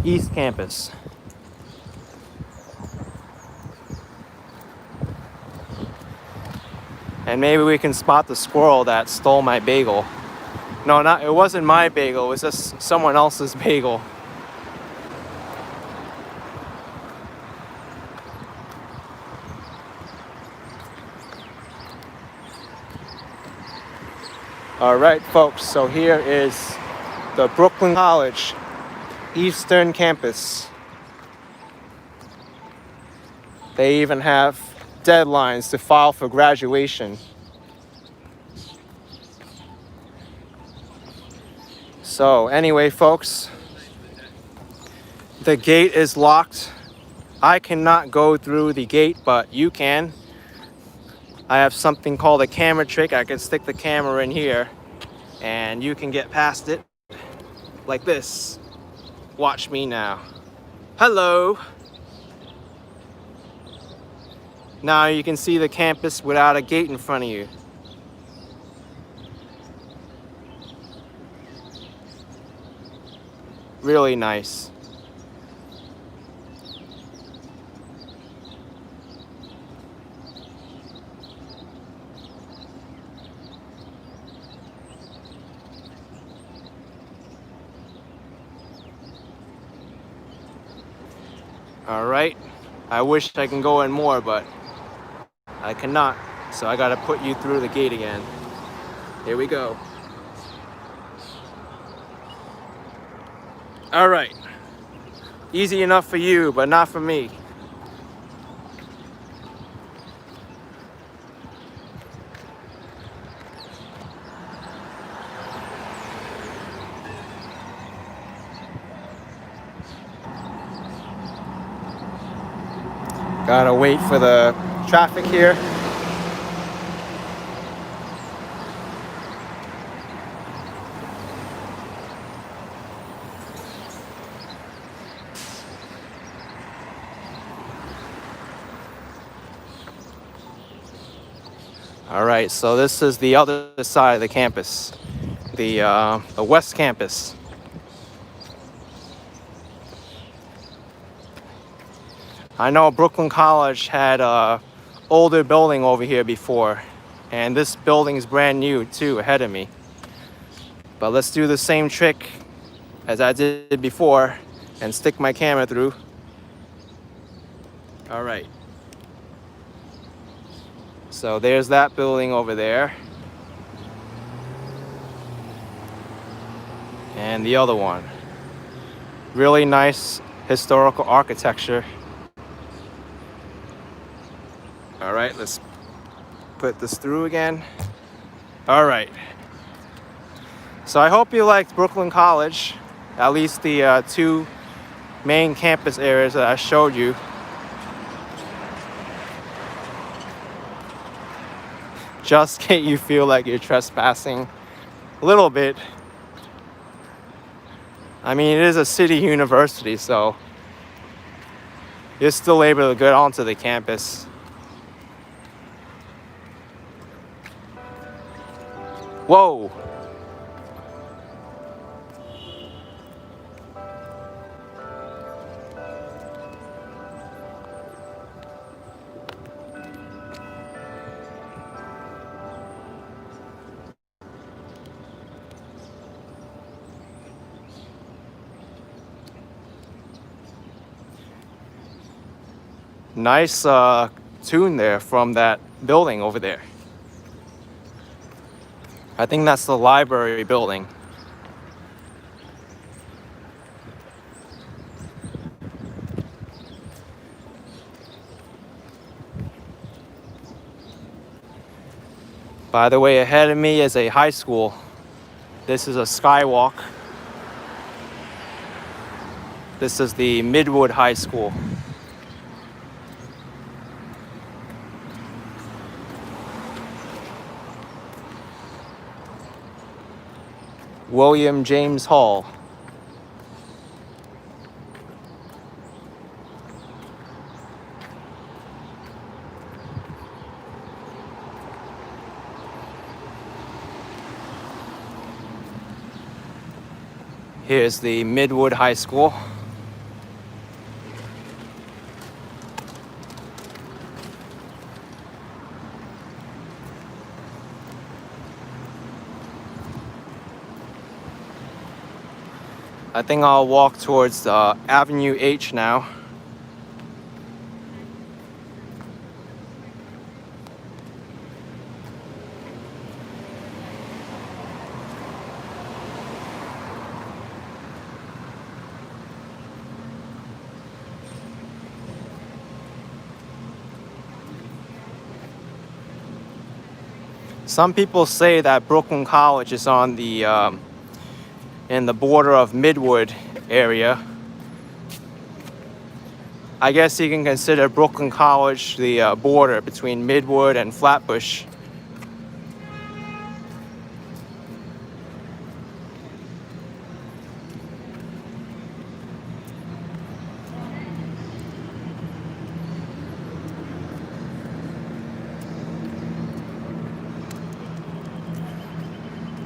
East Campus. And maybe we can spot the squirrel that stole my bagel. No, it wasn't my bagel, it was just someone else's bagel. All right, folks, so here is the Brooklyn College Eastern Campus. They even have deadlines to file for graduation. So anyway, folks, the gate is locked. I cannot go through the gate, but you can. I have something called a camera trick. I can stick the camera in here and you can get past it like this. Watch me now. Hello. Now you can see the campus without a gate in front of you. Really nice. All right, I wish I can go in more, but I cannot. So I gotta put you through the gate again. Here we go. All right, easy enough for you, but not for me. Gotta wait for the traffic here. All right, so this is the other side of the campus, the West Campus. I know Brooklyn College had a older building over here before, and this building is brand new too, ahead of me. But let's do the same trick as I did before and stick my camera through. All right. So there's that building over there. And the other one. Really nice historical architecture. All right, let's put this through again. All right. So I hope you liked Brooklyn College, at least the two main campus areas that I showed you. Just get you feel like you're trespassing a little bit. I mean, it is a city university, so you're still able to get onto the campus. Whoa. Nice tune there from that building over there. I think that's the library building. By the way, ahead of me is a high school. This is a skywalk. This is the Midwood High School. William James Hall. Here's the Midwood High School. I think I'll walk towards Avenue H now. Some people say that Brooklyn College is on the in the border of Midwood area. I guess you can consider Brooklyn College the border between Midwood and Flatbush.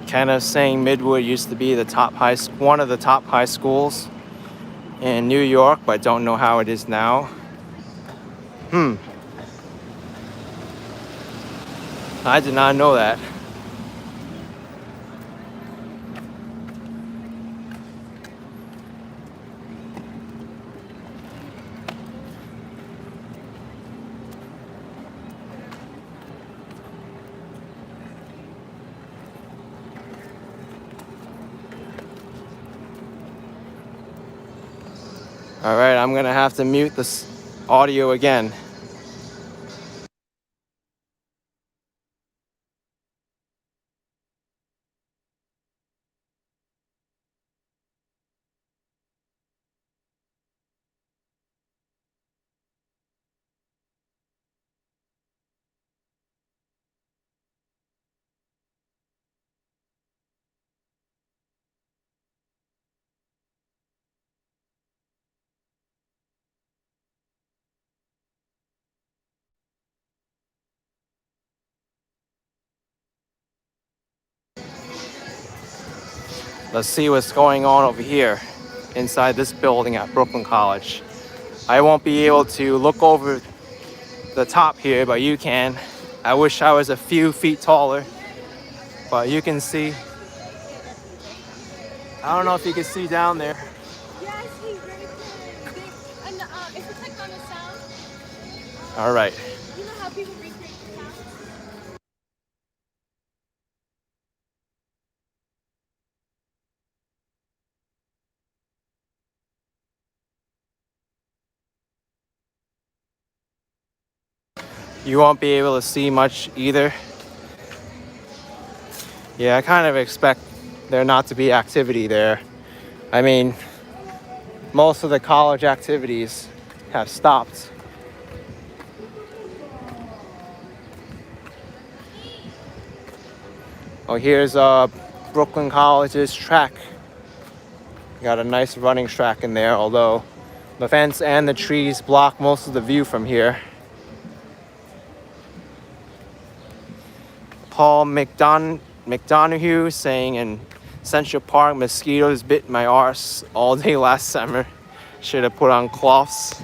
Kind of saying Midwood used to be the one of the top high schools in New York, but don't know how it is now. I did not know that. All right, I'm gonna have to mute this audio again. Let's see what's going on over here inside this building at Brooklyn College. I won't be able to look over the top here, but you can. I wish I was a few feet taller, but you can see. I don't know if you can see down there. Yeah, I see very good. And if you click on the sound, All right. you know how people recreate the sound? You won't be able to see much either. Yeah, I kind of expect there not to be activity there. I mean, most of the college activities have stopped. Oh, here's Brooklyn College's track. Got a nice running track in there, although the fence and the trees block most of the view from here. Paul McDonough saying in Central Park, mosquitoes bit my arse all day last summer. Should have put on cloths.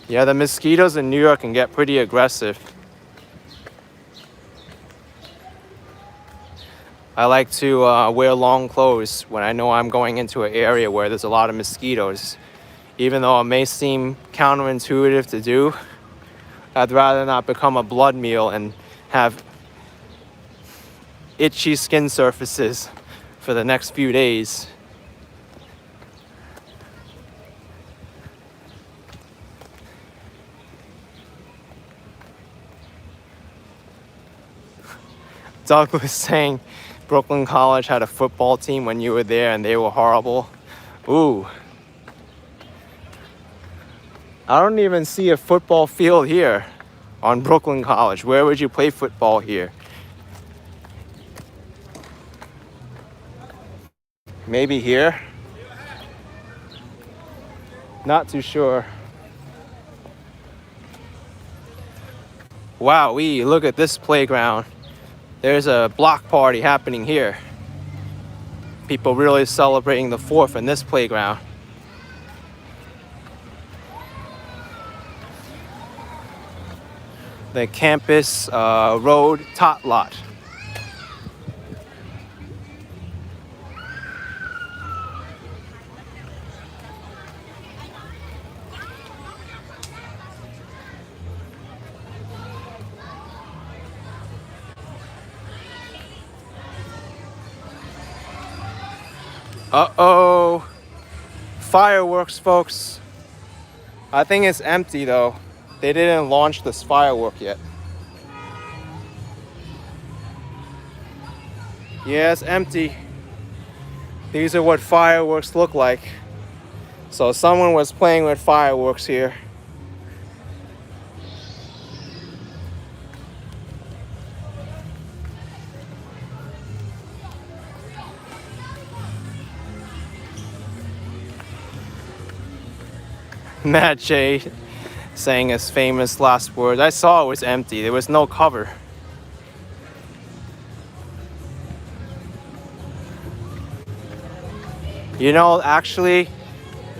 Yeah, the mosquitoes in New York can get pretty aggressive. I like to wear long clothes when I know I'm going into an area where there's a lot of mosquitoes. Even though it may seem counterintuitive to do, I'd rather not become a blood meal and have itchy skin surfaces for the next few days. Doug was saying Brooklyn College had a football team when you were there and they were horrible. Ooh. I don't even see a football field here on Brooklyn College. Where would you play football here? Maybe here? Not too sure. Wow, look at this playground. There's a block party happening here. People really celebrating the 4th in this playground. The Campus Road Tot Lot. Uh-oh. Fireworks, folks. I think it's empty though. They didn't launch this firework yet. Yeah, it's empty. These are what fireworks look like. So someone was playing with fireworks here. Matt J saying his famous last words. I saw it was empty. There was no cover. You know, actually,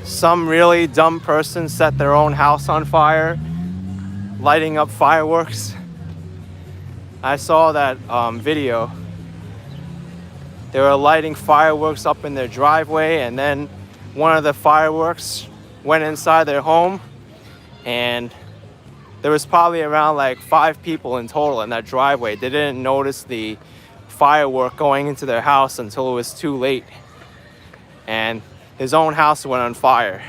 some really dumb person set their own house on fire, lighting up fireworks. I saw that video. They were lighting fireworks up in their driveway, and then one of the fireworks went inside their home, and there was probably around like 5 people in total in that driveway. They didn't notice the firework going into their house until it was too late, and his own house went on fire.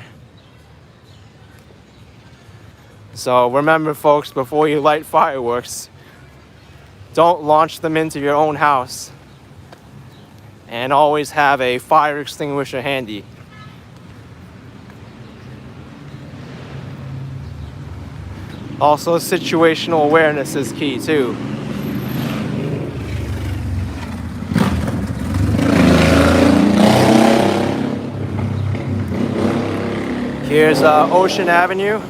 So remember, folks, before you light fireworks, don't launch them into your own house, and always have a fire extinguisher handy. Also, situational awareness is key too. Here's Ocean Avenue.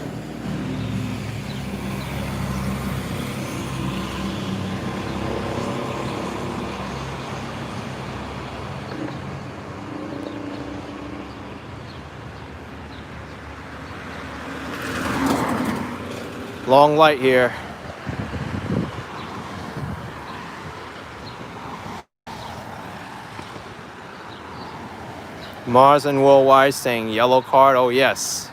Long light here. Mars and Worldwide saying yellow card, oh yes.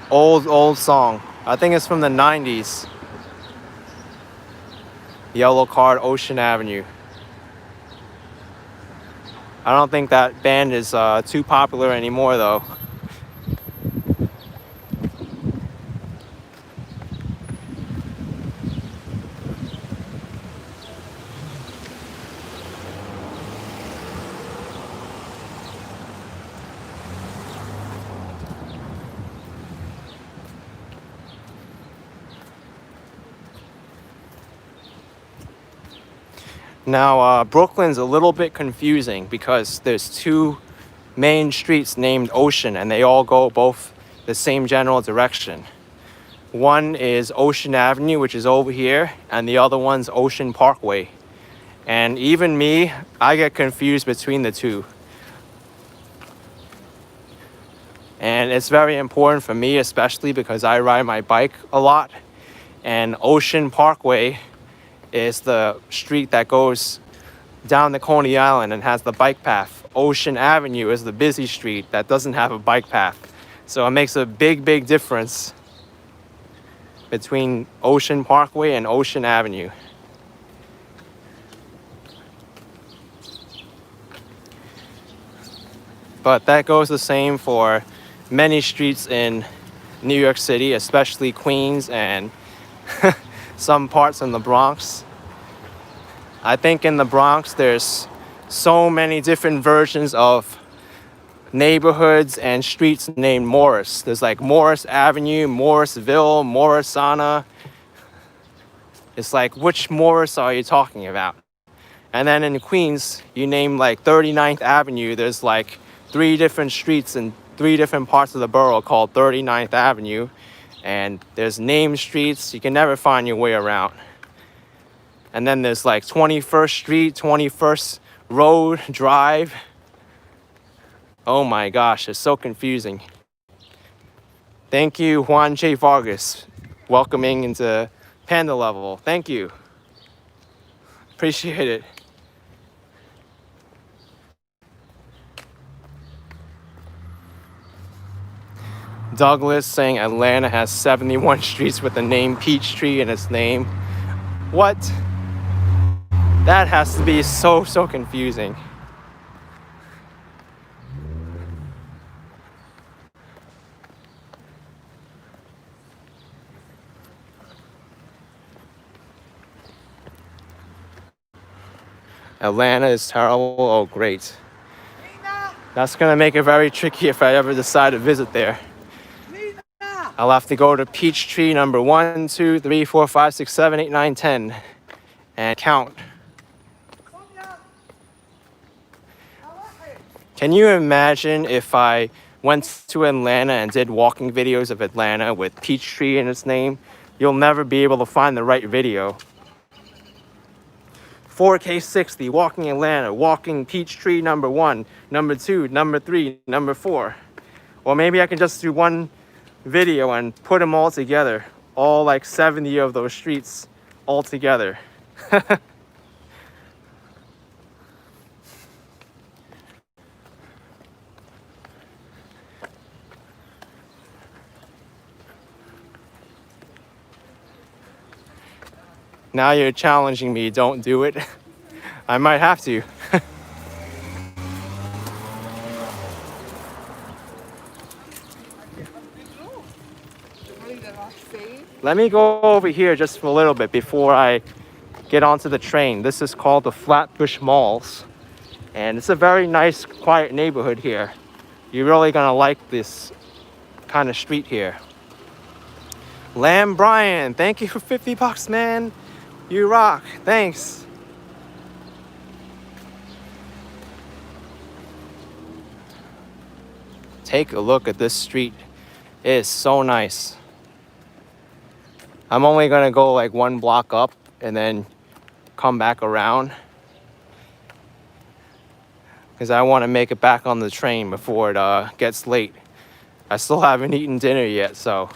Old song. I think it's from the 90s. Yellow Card, Ocean Avenue. I don't think that band is too popular anymore though. Now, Brooklyn's a little bit confusing because there's 2 main streets named Ocean, and they all go both the same general direction. One is Ocean Avenue, which is over here, and the other one's Ocean Parkway. And even me, I get confused between the 2. And it's very important for me, especially because I ride my bike a lot. And Ocean Parkway is the street that goes down the Coney Island and has the bike path. Ocean Avenue is the busy street that doesn't have a bike path. So it makes a big difference between Ocean Parkway and Ocean Avenue. But that goes the same for many streets in New York City, especially Queens and some parts in the Bronx. I think in the Bronx there's so many different versions of neighborhoods and streets named Morris. There's like Morris Avenue, Morrisville, Morrisana. It's like, which Morris are you talking about? And then in Queens, you name like 39th Avenue, there's like 3 different streets in 3 different parts of the borough called 39th Avenue. And there's named streets, you can never find your way around. And then there's like 21st Street, 21st Road, Drive. Oh my gosh, it's so confusing. Thank you, Juan J. Vargas, welcoming into Panda Level. Thank you. Appreciate it. Douglas saying Atlanta has 71 streets with the name Peachtree in its name. What? That has to be so confusing. Atlanta is terrible. Oh, great. That's gonna make it very tricky if I ever decide to visit there. I'll have to go to Peachtree number 1, 2, 3, 4, 5, 6, 7, 8, 9, 10 and count. Can you imagine if I went to Atlanta and did walking videos of Atlanta with Peachtree in its name? You'll never be able to find the right video. 4K 60, walking Atlanta, walking Peachtree number 1, number 2, number 3, number 4. Or maybe I can just do one video and put them all together. All like 70 of those streets all together. Now you're challenging me, don't do it. I might have to. Let me go over here just for a little bit before I get onto the train. This is called the Flatbush Malls. And it's a very nice, quiet neighborhood here. You're really gonna like this kind of street here. Lamb Brian, thank you for 50 bucks, man. You rock, thanks. Take a look at this street. It is so nice. I'm only gonna go like 1 block up and then come back around because I want to make it back on the train before it gets late. I still haven't eaten dinner yet, so.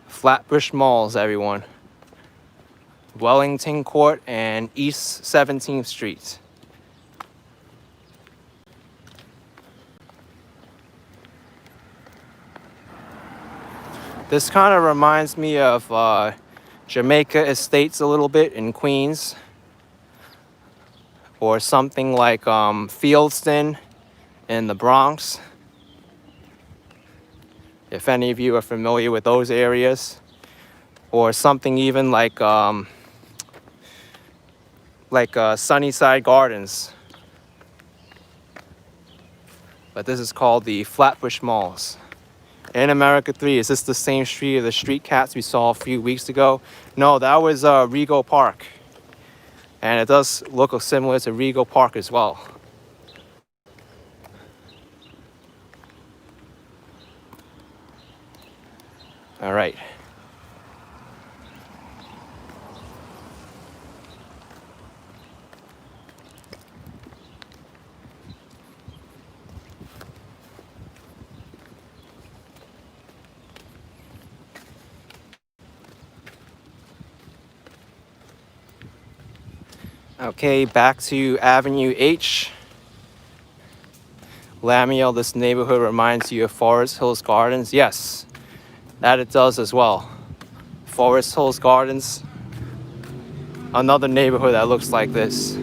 Flatbush Malls, everyone. Wellington Court and East 17th Street. This kind of reminds me of Jamaica Estates a little bit in Queens. Or something like Fieldston in the Bronx. If any of you are familiar with those areas. Or something even like Sunnyside Gardens. But this is called the Flatbush Malls. In America 3, is this the same street of the street cats we saw a few weeks ago? No, that was Rego Park. And it does look similar to Rego Park as well. All right. Okay, back to Avenue H. Lamiel, this neighborhood reminds you of Forest Hills Gardens. Yes, that it does as well. Forest Hills Gardens, another neighborhood that looks like this.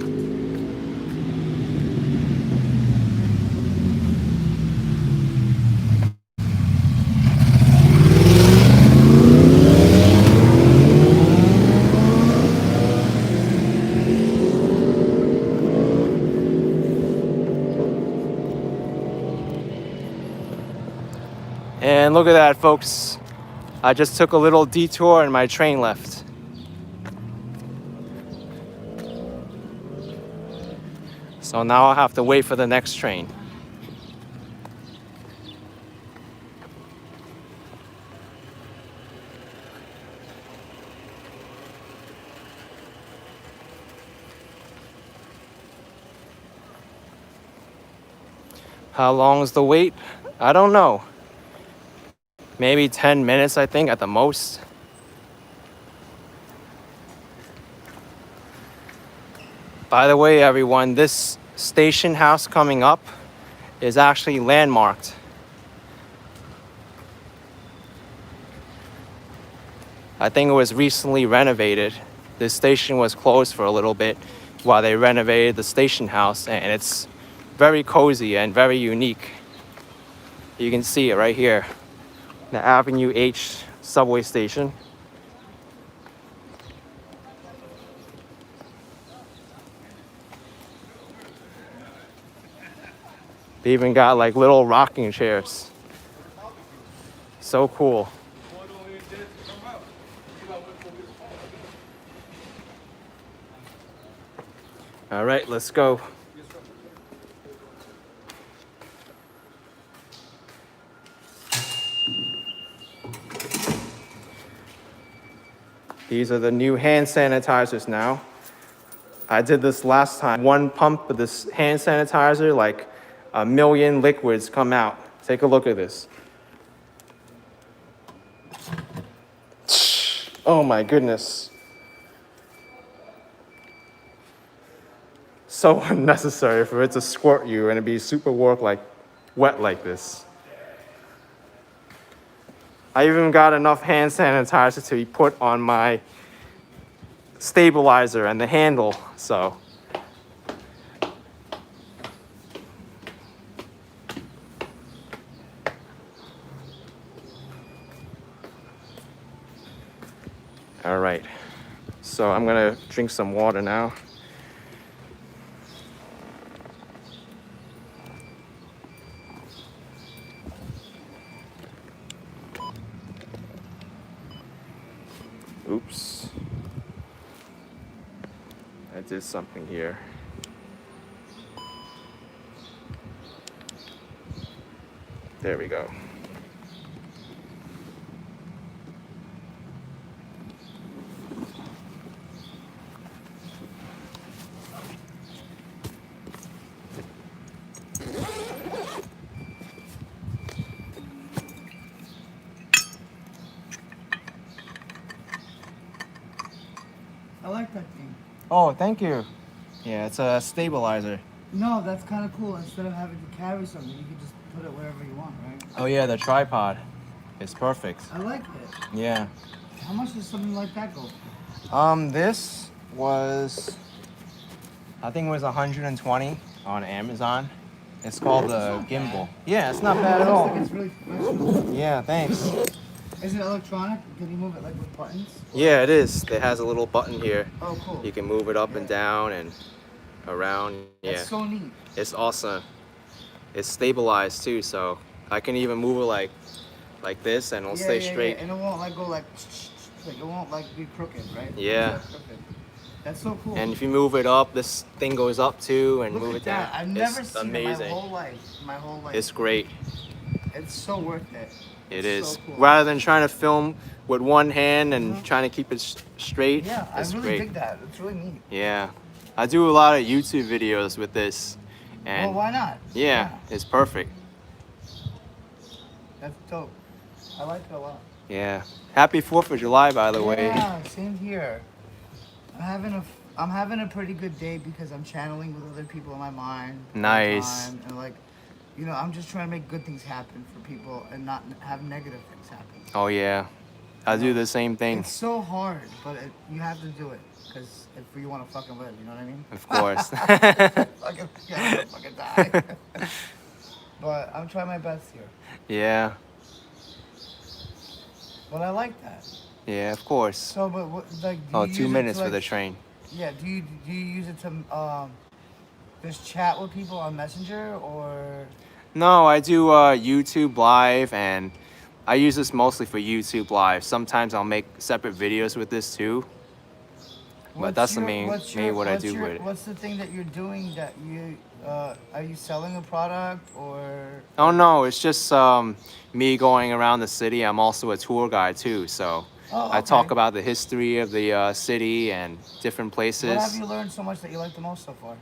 And look at that, folks. I just took a little detour and my train left. So now I'll have to wait for the next train. How long is the wait? I don't know. Maybe 10 minutes, I think, at the most. By the way, everyone, this station house coming up is actually landmarked. I think it was recently renovated. This station was closed for a little bit while they renovated the station house, and it's very cozy and very unique. You can see it right here, the Avenue H subway station. They even got like little rocking chairs. So cool. All right, let's go. These are the new hand sanitizers now. I did this last time. One pump of this hand sanitizer, like 1 million liquids come out. Take a look at this. Oh my goodness. So unnecessary for it to squirt you and it be super wet like this. I even got enough hand sanitizer to be put on my stabilizer and the handle, so. All right, so I'm gonna drink some water now. Oops. I did something here. There we go. I like that thing. Oh, thank you. Yeah, it's a stabilizer. No, that's kind of cool. Instead of having to carry something, you can just put it wherever you want, right? Oh yeah, the tripod. It's perfect. I like it. Yeah. How much does something like that go for? This was, I think it was 120 on Amazon. It's called the gimbal. Yeah, it's not bad at all. It's really professional. Yeah, thanks. Is it electronic? Can you move it like with buttons? Yeah, it is. It has a little button here. Oh, cool. You can move it up and down and around. Yeah. That's so neat. It's awesome. It's stabilized too, so I can even move it like this and it'll stay straight. Yeah. And it won't like go like it won't like be crooked, right? Yeah. That's so cool. And if you move it up, this thing goes up too, and Look move at it down. that. I've never It's seen amazing. it my whole life. My whole life. It's great. It's so worth it. It It's is. so cool. Rather than trying to film with one hand and trying to keep it straight, Yeah, I it's really great. dig that. It's really neat. Yeah. I do a lot of YouTube videos with this. And Well, why not? yeah, it's perfect. That's dope. I like it a lot. Yeah. Happy 4th of July, by the way. Yeah, same here. I'm having a pretty good day because I'm channeling with other people in my mind. all the Nice. time, and like, you know, I'm just trying to make good things happen for people and not have negative things happen. Oh, yeah. I do the same thing. It's so hard, but you have to do it because if you want to fucking live, you know what I mean? Of course. Fucking, yeah, fucking die. But I'm trying my best here. Yeah. But I like that. Yeah, of course. So, but what, like, do Oh, you 2 use it minutes to, for the like, train. Yeah, do you use it to just chat with people on Messenger or? No, I do YouTube live and I use this mostly for YouTube Live. Sometimes I'll make separate videos with this too. But that's the main what I do with it. What's the thing that you're doing that you are you selling a product or? Oh no, it's just me going around the city. I'm also a tour guide too, so I talk about the history of the city and different places. What have you learned so much that you like the most so far?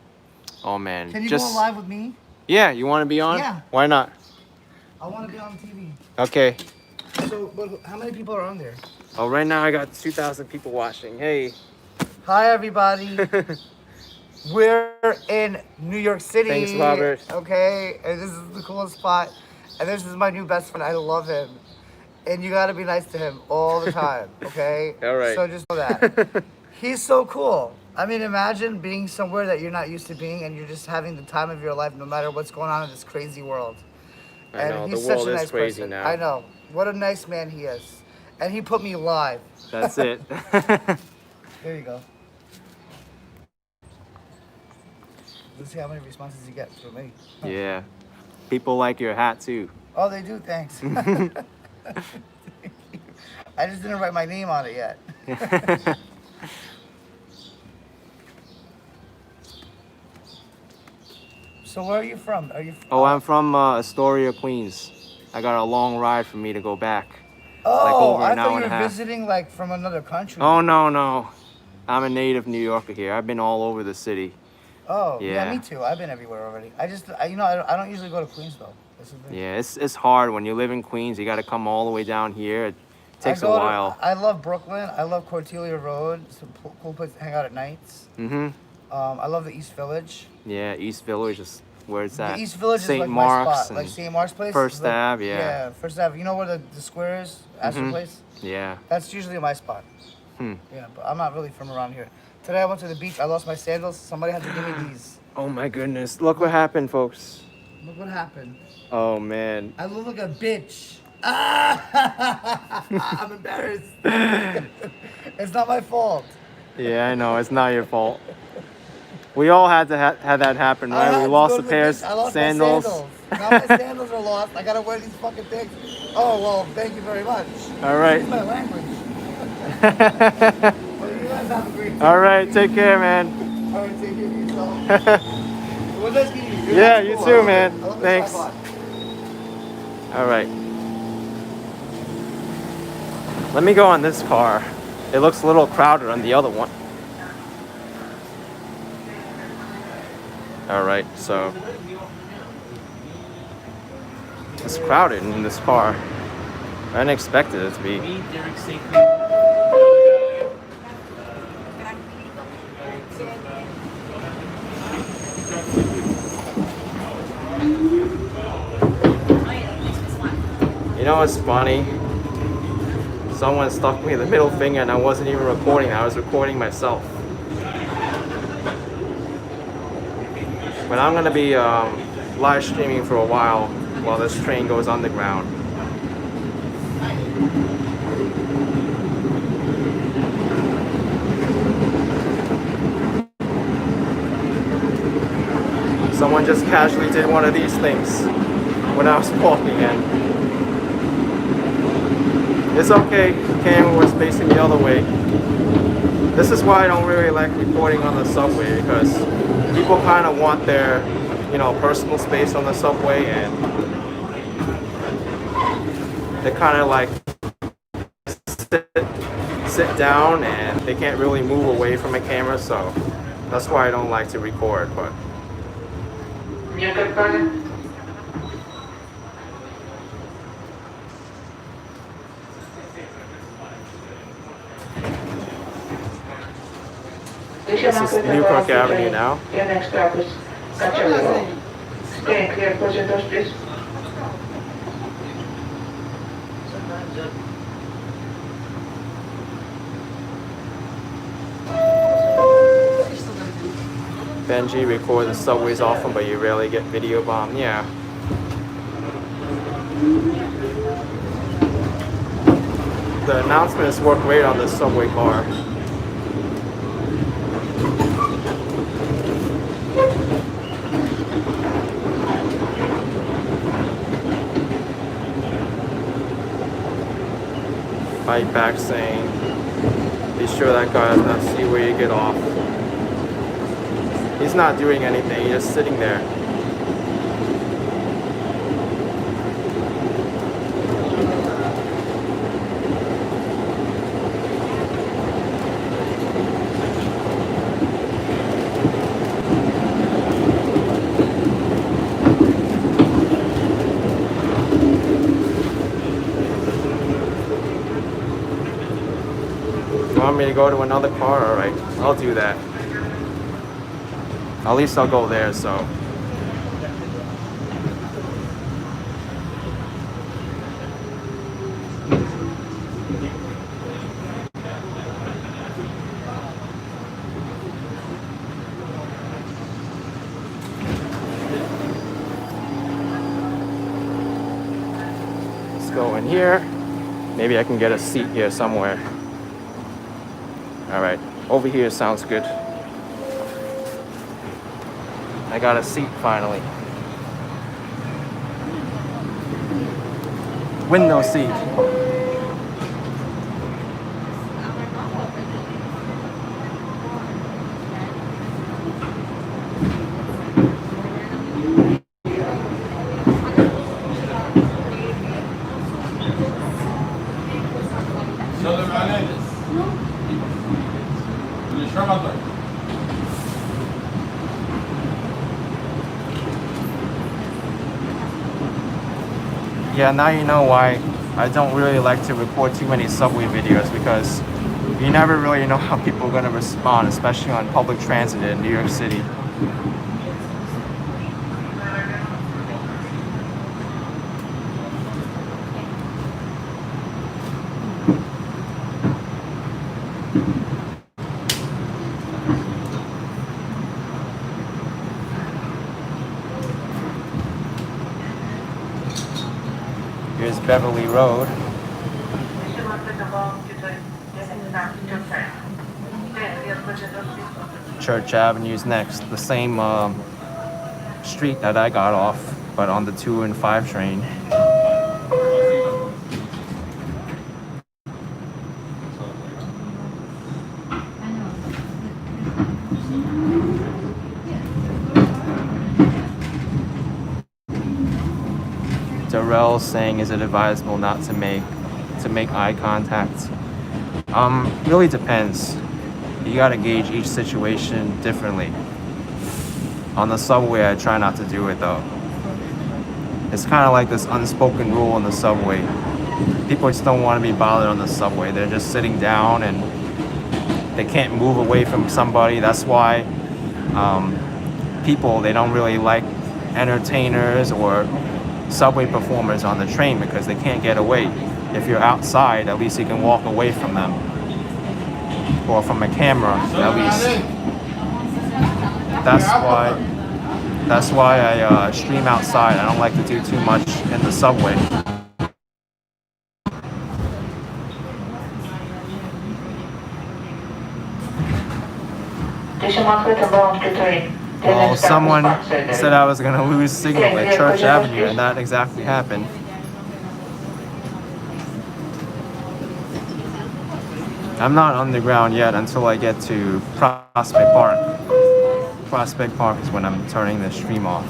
Oh man, Can you go live with me? Yeah, you want to be on? Yeah. Why not? I want to be on TV. Okay. So, but how many people are on there? Oh, right now I got 2,000 people watching. Hey. Hi, everybody. We're in New York City. Thanks, Robert. Okay, and this is the coolest spot. And this is my new best friend. I love him. And you gotta be nice to him all the time, okay? All right. So just know that. He's so cool. I mean, imagine being somewhere that you're not used to being and you're just having the time of your life no matter what's going on in this crazy world. I know, he's the world such a is nice crazy person. now. I know. What a nice man he is. And he put me live. That's it. There you go. Let's see how many responses you get from me. Yeah. People like your hat too. Oh, they do? Thanks. I just didn't write my name on it yet. So where are you from? I'm from Astoria, Queens. I got a long ride for me to go back. Oh, over I an hour thought and you a were half. visiting like from another country. Oh, no. I'm a native New Yorker here. I've been all over the city. Oh, yeah, Yeah. me too. I've been everywhere already. I don't usually go to Queens though. This is the thing. Yeah, it's hard. When you live in Queens, you got to come all the way down here. It takes a while. I love Brooklyn. I love Cordelia Road. It's a cool place to hang out at nights. Mm-hmm. I love the East Village. Yeah, East Village is where it's at. The East Village is St. like Mark's my spot. and Like St. Mark's place. First like, Ave, yeah. Yeah, First Ave. You know where the square is? Astor Place? Yeah. That's usually my spot. Yeah, but I'm not really from around here. Today I went to the beach. I lost my sandals. Somebody had to give me these. Oh my goodness. Look what happened, folks. Look what happened. Oh man. I look like a bitch. I'm embarrassed. It's not my fault. Yeah, I know. It's not your fault. We all had to have that happen, right? We lost a pair of sandals. Now my sandals are lost. I gotta wear these fucking things. Oh, well, thank you very much. All right. Excuse my language. Well, you guys have a great day. All right. Take care, man. All right, take care of yourself. Well, nice meeting you. You're Yeah, nice, you cool. too, I love man. it. I love the Thanks. tripod. All right. Let me go on this car. It looks a little crowded on the other one. All right, so it's crowded in this car. I didn't expect it to be. You know what's funny? Someone stuck me the middle finger and I wasn't even recording. I was recording myself. But I'm gonna be live streaming for a while this train goes underground. Someone just casually did one of these things when I was walking in. It's okay, camera was facing the other way. This is why I don't really like recording on the subway, because people kind of want their, personal space on the subway, and they kind of like sit down and they can't really move away from a camera, so that's why I don't like to record. But Newkirk Avenue. this is Newkirk Avenue now. Your next stop is Bedford. Stay clear, close doors, please. Benji records the subways often, but you rarely get video bombed. Yeah. The announcements work great on this subway car. Fight back saying, be sure that guy does not see where you get off. He's not doing anything, he's just sitting there. You want me to go to another car? Alright, I'll do that. At least I'll go there, so. Let's go in here. Maybe I can get a seat here somewhere. Alright, over here sounds good. I got a seat finally. Window seat. Yeah, now you know why I don't really like to record too many subway videos, because you never really know how people are going to respond, especially on public transit in New York City. Here's Beverly Road. Church Avenue's next. The same street that I got off, but on the 2 and 5 train. Darrell saying, is it advisable not to make eye contact? Really depends. You gotta gauge each situation differently. On the subway, I try not to do it though. It's kind of like this unspoken rule in the subway. People just don't want to be bothered on the subway. They're just sitting down and they can't move away from somebody. That's why people, they don't really like entertainers or subway performers on the train, because they can't get away. If you're outside, at least you can walk away from them, or from a camera at least. That's why I stream outside. I don't like to do too much in the subway. Well, someone said I was going to lose signal at Church Avenue, and that exactly happened. I'm not underground yet until I get to Prospect Park. Prospect Park is when I'm turning the stream off.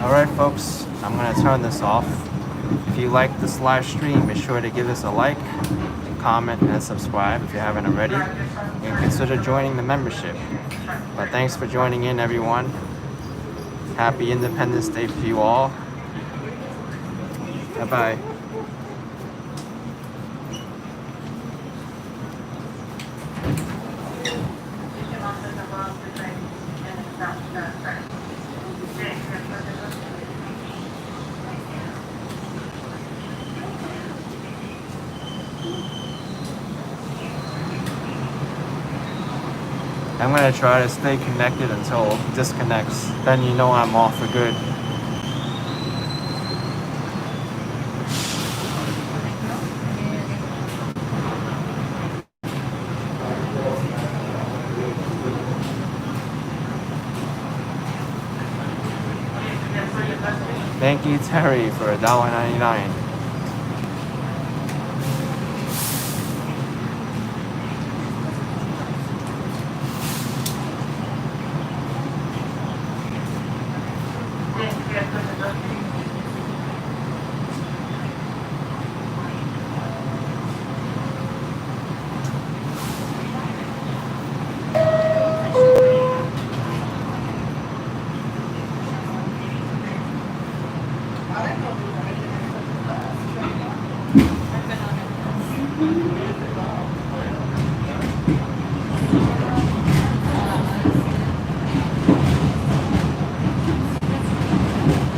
Alright folks, I'm gonna turn this off. If you like this live stream, be sure to give us a like, comment, and subscribe if you haven't already, and consider joining the membership. But thanks for joining in, everyone. Happy Independence Day to you all. Bye-bye. I'm gonna try to stay connected until it disconnects. Then you know I'm off for good. Thank you, Terry, for $1.99. Yes,